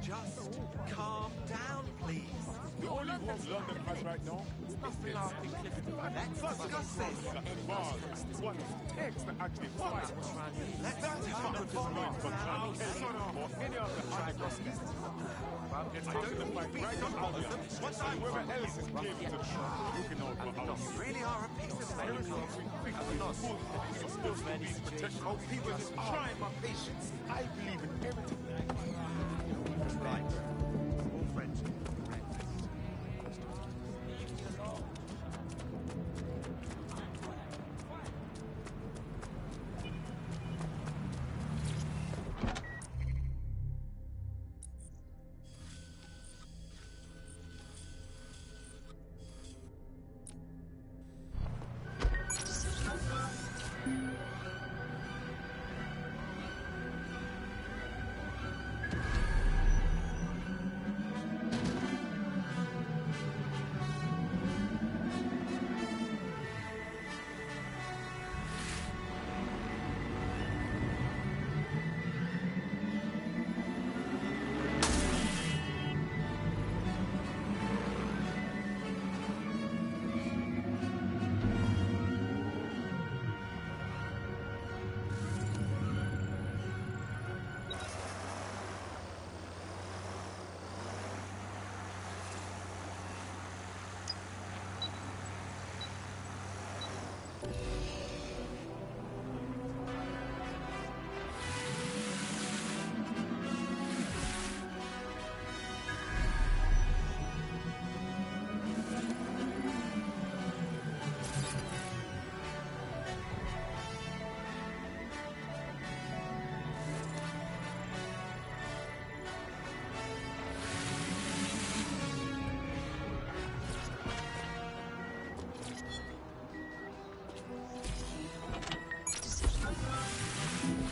Just calm down, please. The only world London has right now is nothing like Let's discuss this. What takes to actually fight? Let's That is not the moment for John Kelly or any of the other prospects. It's time to fight right on all of them. Whoever else is capable of looking out for us. You really are a piece of Oh, people just trying my patience. I believe in everything. Right. All friends.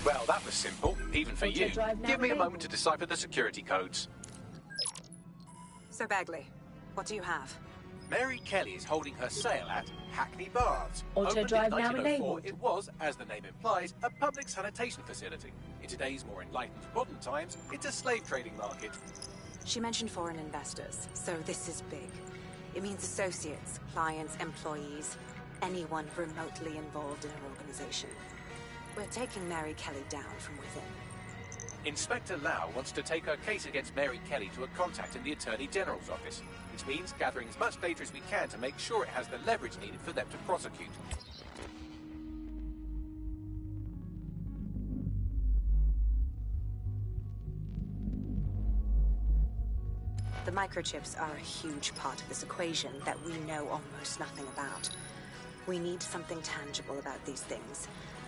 Well, that was simple, even for you. Give me a moment to decipher the security codes. So, Bagley, what do you have? Mary Kelly is holding her sale at Hackney Baths. Auto Opened drive in now 1904, enabled. it was, as the name implies, a public sanitation facility. In today's more enlightened modern times, it's a slave trading market. She mentioned foreign investors, so this is big. It means associates, clients, employees, anyone remotely involved in her organization. We're taking Mary Kelly down from within. Inspector Lau wants to take her case against Mary Kelly to a contact in the Attorney General's office, which means gathering as much data as we can to make sure it has the leverage needed for them to prosecute. The microchips are a huge part of this equation that we know almost nothing about. We need something tangible about these things.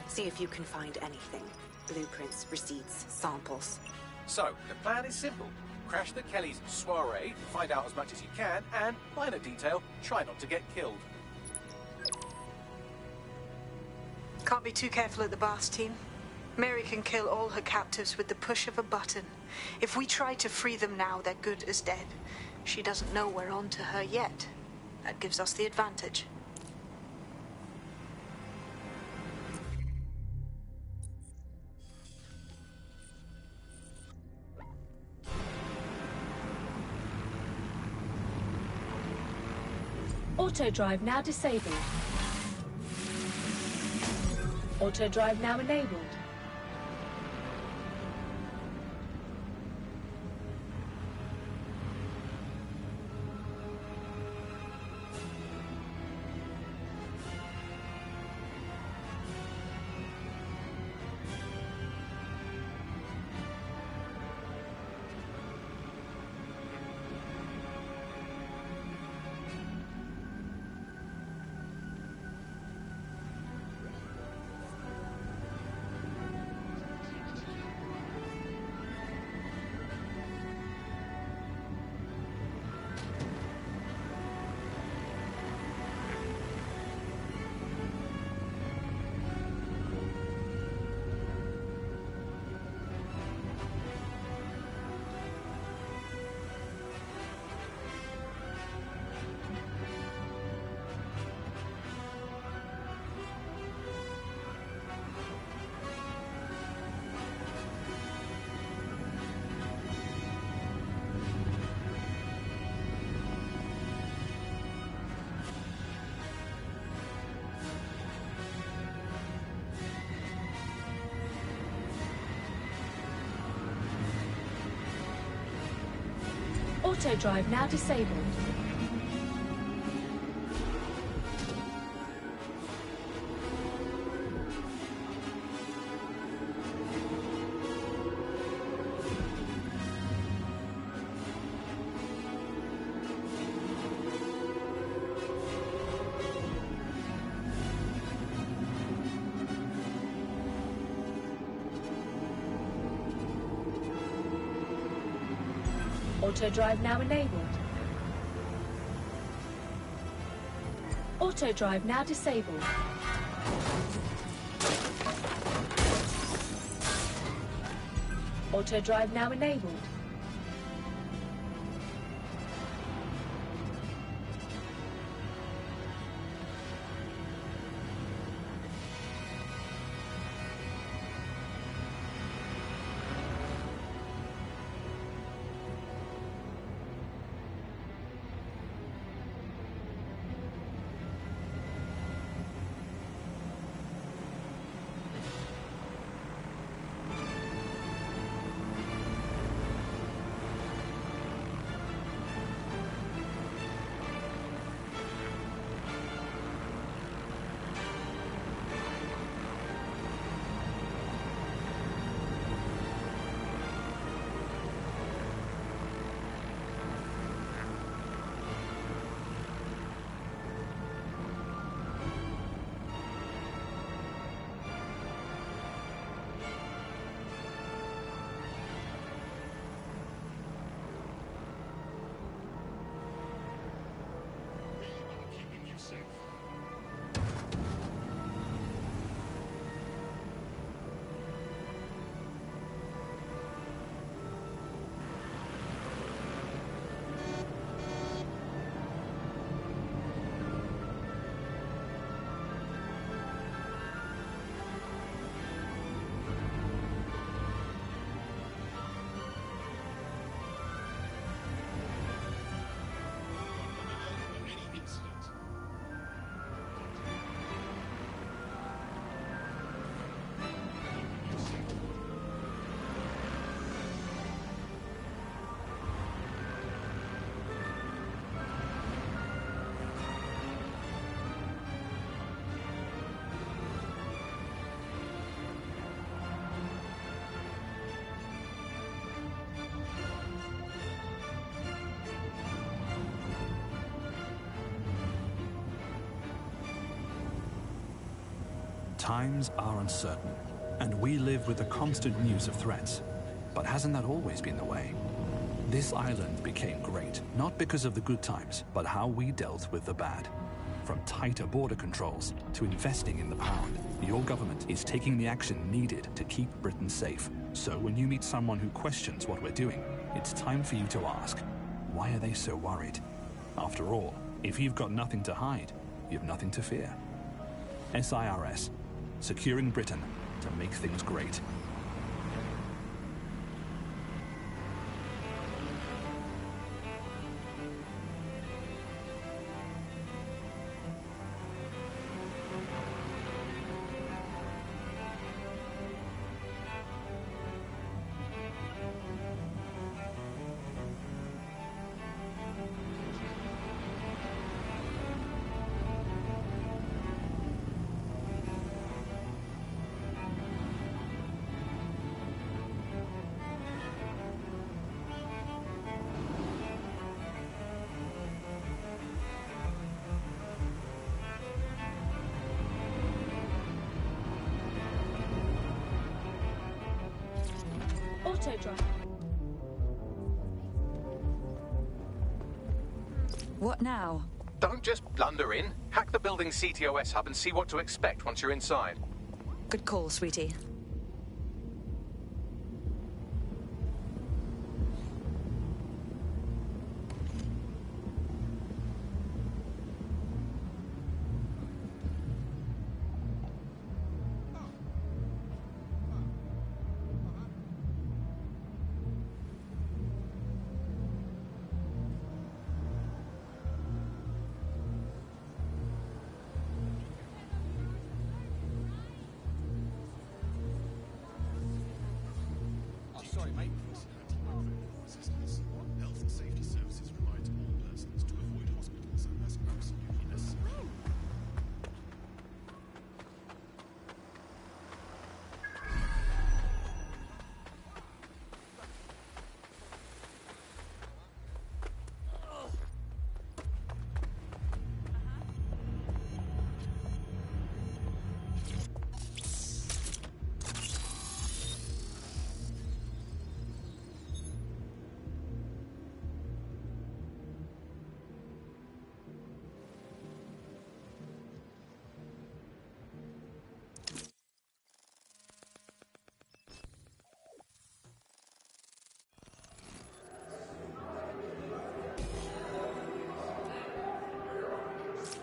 See if you can find anything. Blueprints, receipts, samples. So, the plan is simple. Crash the Kellys' soiree, find out as much as you can, and, minor detail, try not to get killed. Can't be too careful at the Baths team. Mary can kill all her captives with the push of a button. If we try to free them now, they're good as dead. She doesn't know we're on to her yet. That gives us the advantage. Auto drive now disabled. Auto drive now enabled. Auto drive now disabled. Auto drive now enabled. Auto drive now disabled. Auto drive now enabled. Times are uncertain, and we live with the constant news of threats. But hasn't that always been the way? This island became great, not because of the good times, but how we dealt with the bad. From tighter border controls to investing in the pound, your government is taking the action needed to keep Britain safe. So when you meet someone who questions what we're doing, it's time for you to ask, why are they so worried? After all, if you've got nothing to hide, you've nothing to fear. SIRS, securing Britain to make things great. Auto drive. What now? Don't just blunder in. Hack the building's CTOS hub and see what to expect once you're inside. Good call, sweetie. Sorry, mate. What else is safety services remind all persons to avoid hospitals unless absolutely necessary.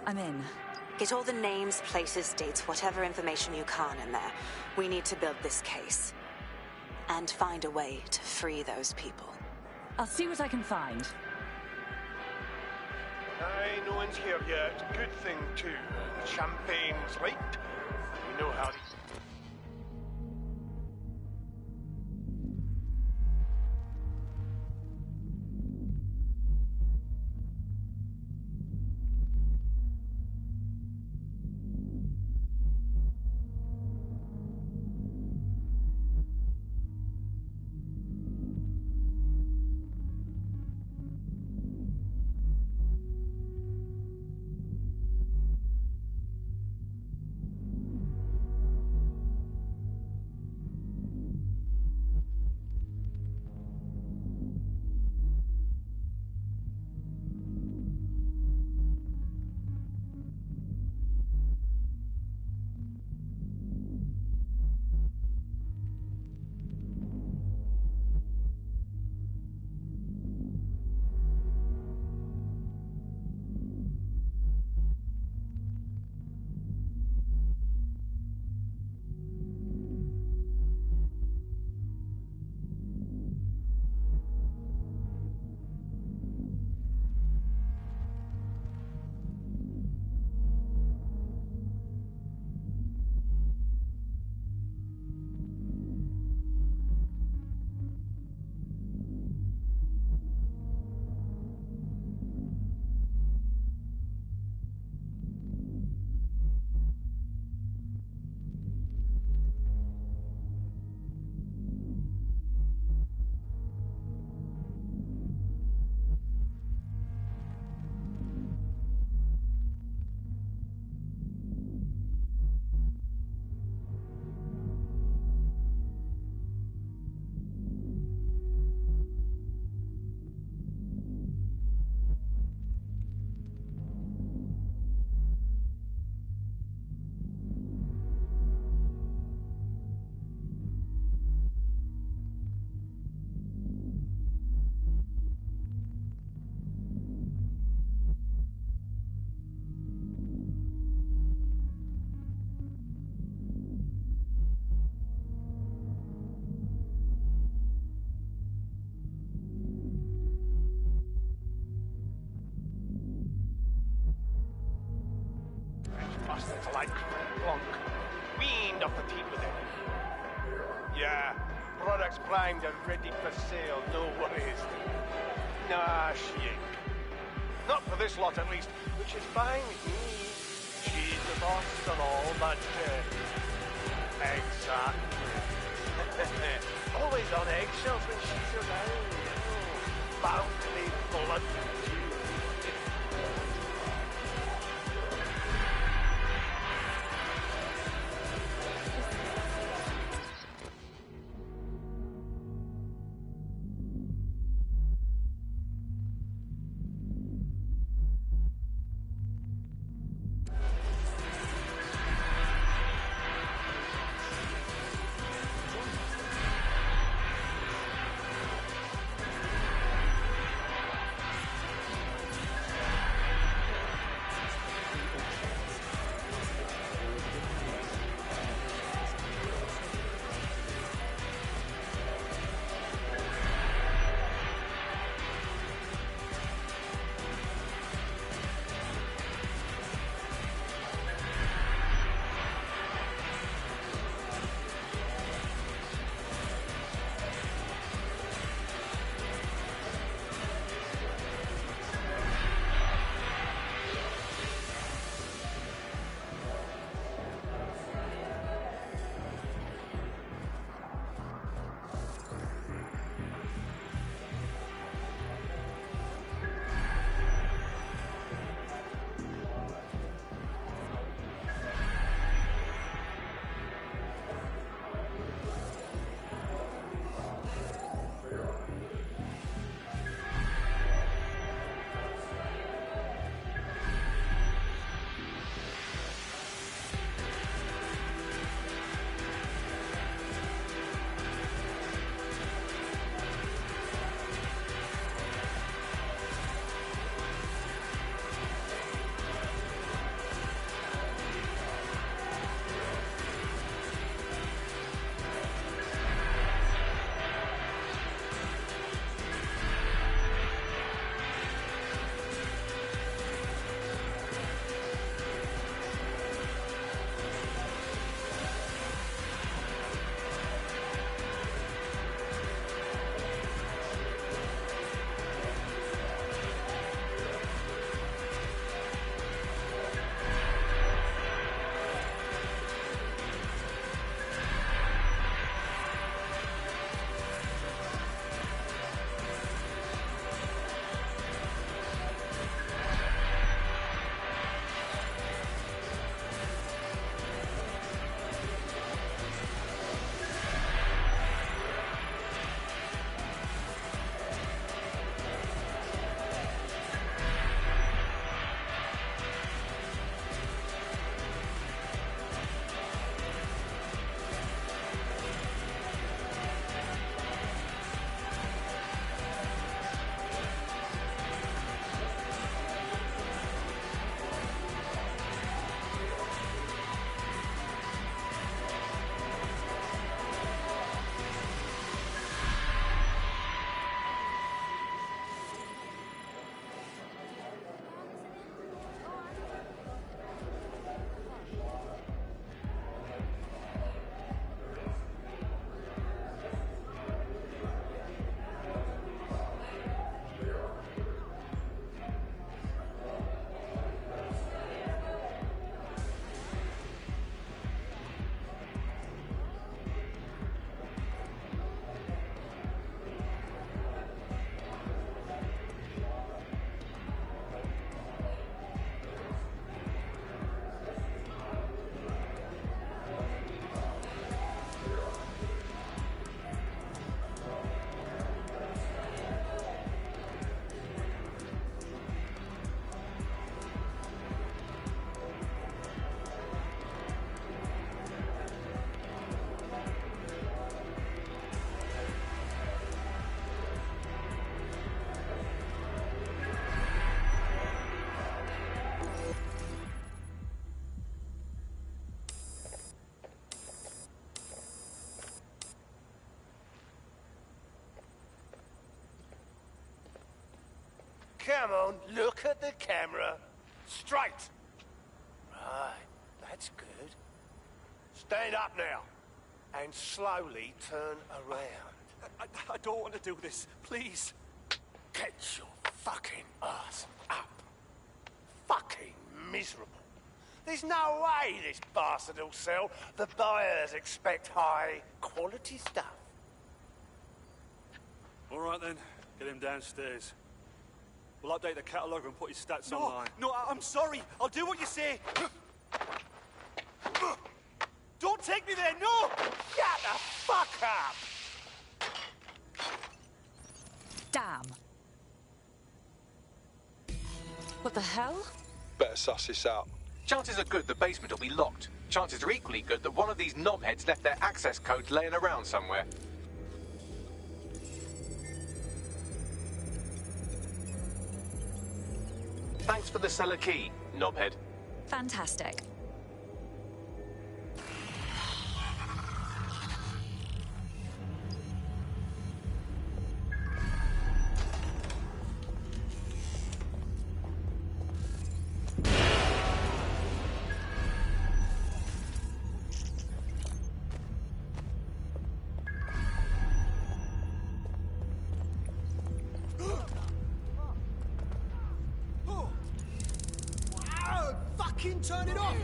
I'm in. Get all the names, places, dates, whatever information you can in there. We need to build this case. And find a way to free those people. I'll see what I can find. Aye, no one's here yet. Good thing, too. The champagne's light. We know how to... Bastards like Blanc. Weaned off the team with it. Yeah, products primed and ready for sale, no worries. Nah, she ain't. Not for this lot at least, which is fine with me. She's the boss and all, but exactly. Always on eggshells when she's around. Oh, bound to be blood too. Come on, look at the camera. Straight. Right, that's good. Stand up now. And slowly turn around. I don't want to do this. Please. Get your fucking ass up. Fucking miserable. There's no way this bastard will sell. The buyers expect high quality stuff. All right then, get him downstairs. We'll update the catalogue and put his stats online. No, I'm sorry. I'll do what you say. Don't take me there, no! Shut the fuck up! Damn. What the hell? Better suss this out. Chances are good the basement will be locked. Chances are equally good that one of these knobheads left their access codes laying around somewhere. Thanks for the cellar key, knobhead. Fantastic. Turn it off!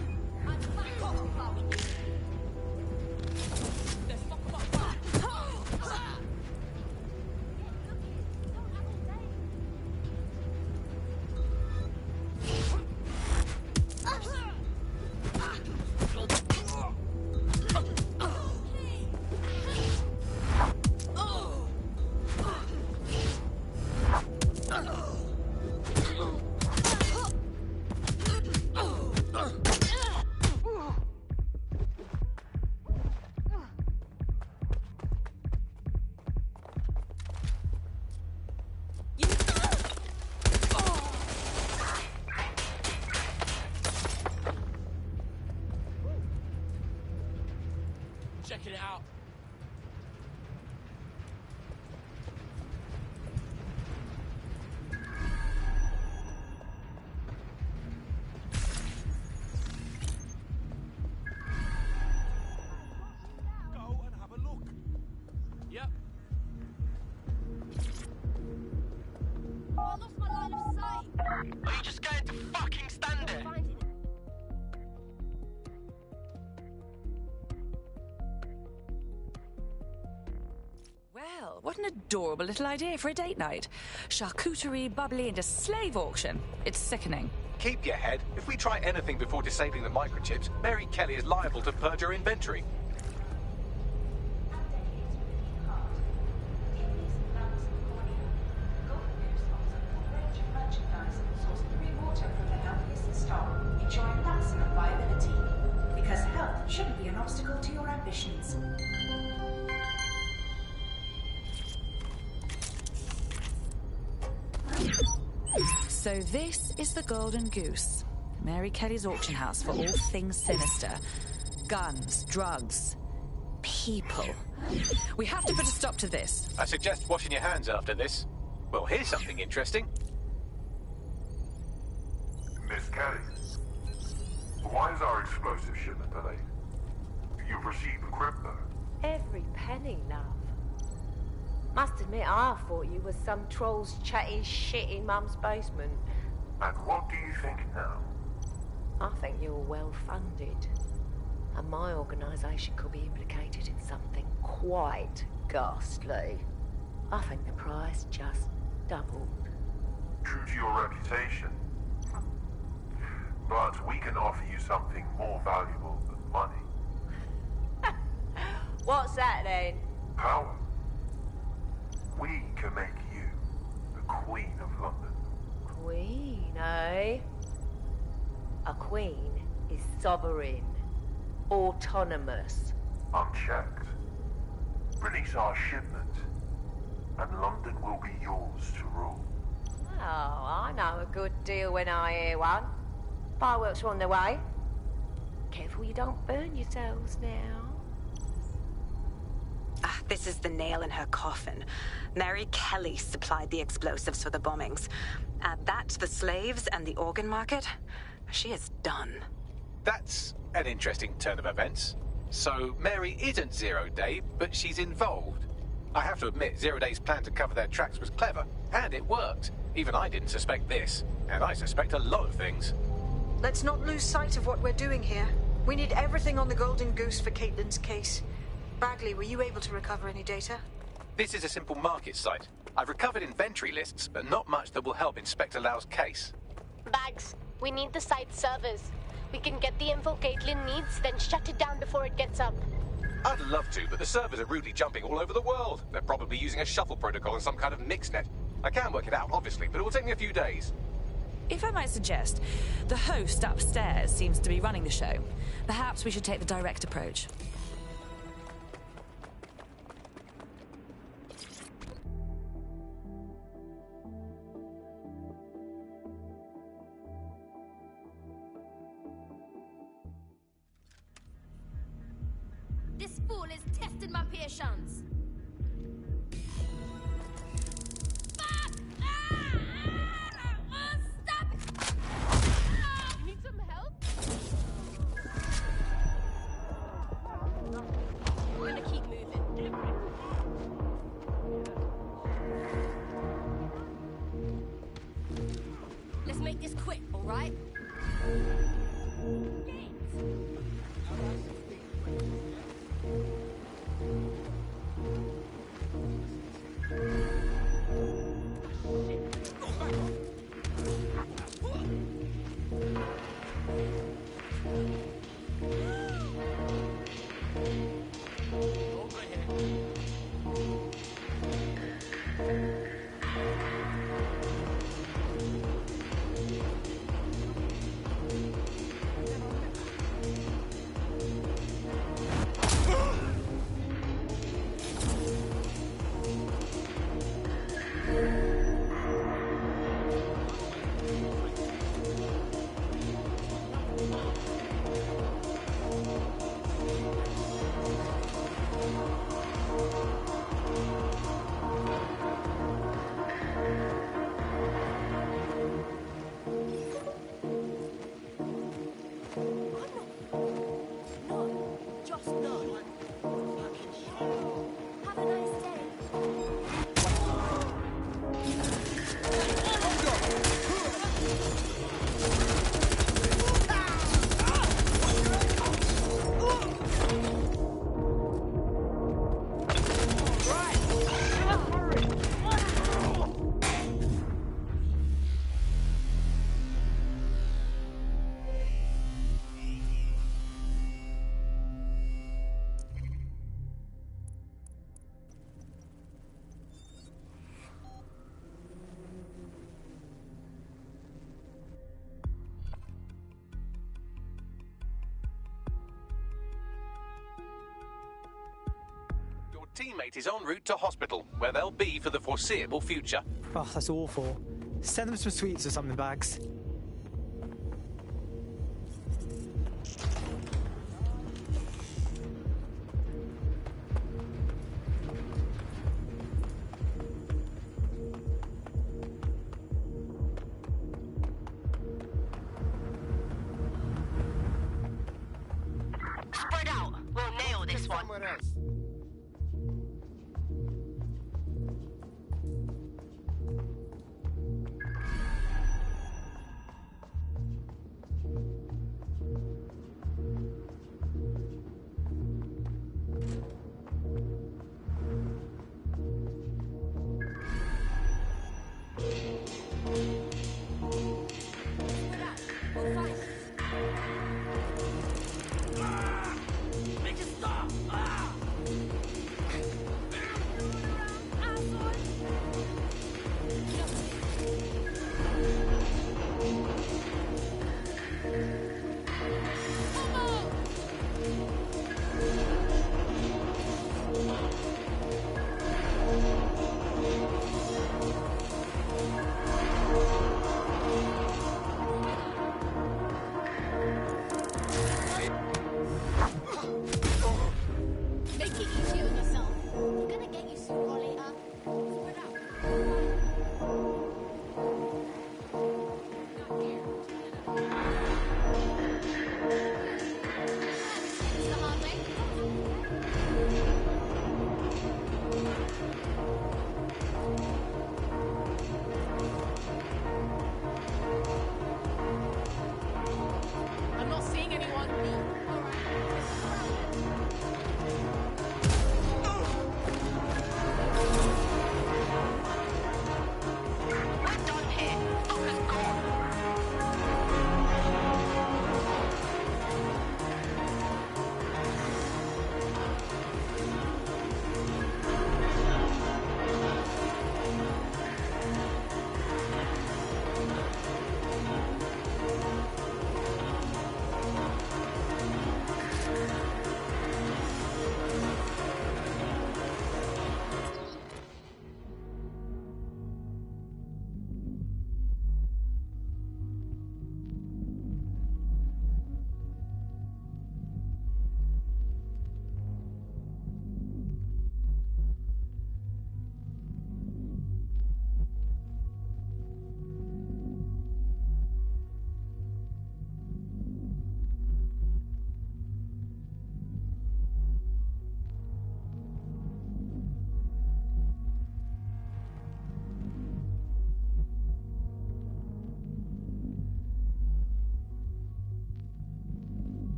Checking it out. Go and have a look. Yep. I lost my line of sight. Are you just going to fucking stand there? Well, what an adorable little idea for a date night. Charcuterie, bubbly, and a slave auction. It's sickening. Keep your head. If we try anything before disabling the microchips, Mary Kelly is liable to purge her inventory. Enjoying maximum viability. Because health shouldn't be an obstacle to your ambitions. So this is the Golden Goose. Mary Kelly's auction house for all things sinister. Guns, drugs, people. We have to put a stop to this. I suggest washing your hands after this. Well, here's something interesting. Miss Kelly, why is our explosive shipment delayed? You've received the crypto. Every penny, love. Must admit, I thought you was some troll's chatty shit in Mum's basement. And what do you think now? I think you're well funded. And my organisation could be implicated in something quite ghastly. I think the price just doubled. True to your reputation. But we can offer you something more valuable than money. What's that then? Power. We can make you the Queen of London. Queen, eh? A queen is sovereign, autonomous. Unchecked. Release our shipment, and London will be yours to rule. Oh, I know a good deal when I hear one. Fireworks are on the way. Careful you don't burn yourselves now. This is the nail in her coffin. Mary Kelly supplied the explosives for the bombings. Add that to the slaves and the organ market, she is done. That's an interesting turn of events. So Mary isn't Zero Day, but she's involved. I have to admit, Zero Day's plan to cover their tracks was clever, and it worked. Even I didn't suspect this, and I suspect a lot of things. Let's not lose sight of what we're doing here. We need everything on the Golden Goose for Caitlin's case. Bagley, were you able to recover any data? This is a simple market site. I've recovered inventory lists, but not much that will help Inspector Lau's case. Bags, we need the site servers. We can get the info Caitlin needs, then shut it down before it gets up. I'd love to, but the servers are rudely jumping all over the world. They're probably using a shuffle protocol and some kind of mixnet. I can work it out, obviously, but it will take me a few days. If I might suggest, the host upstairs seems to be running the show. Perhaps we should take the direct approach. This fool is testing my patience. Fuck! Stop it! You need some help? We're gonna keep moving. Let's make this quick, all right? Teammate is en route to hospital, where they'll be for the foreseeable future. Oh, that's awful. Send them some sweets or something, Bags. Spread out. We'll nail this one. Somewhere else.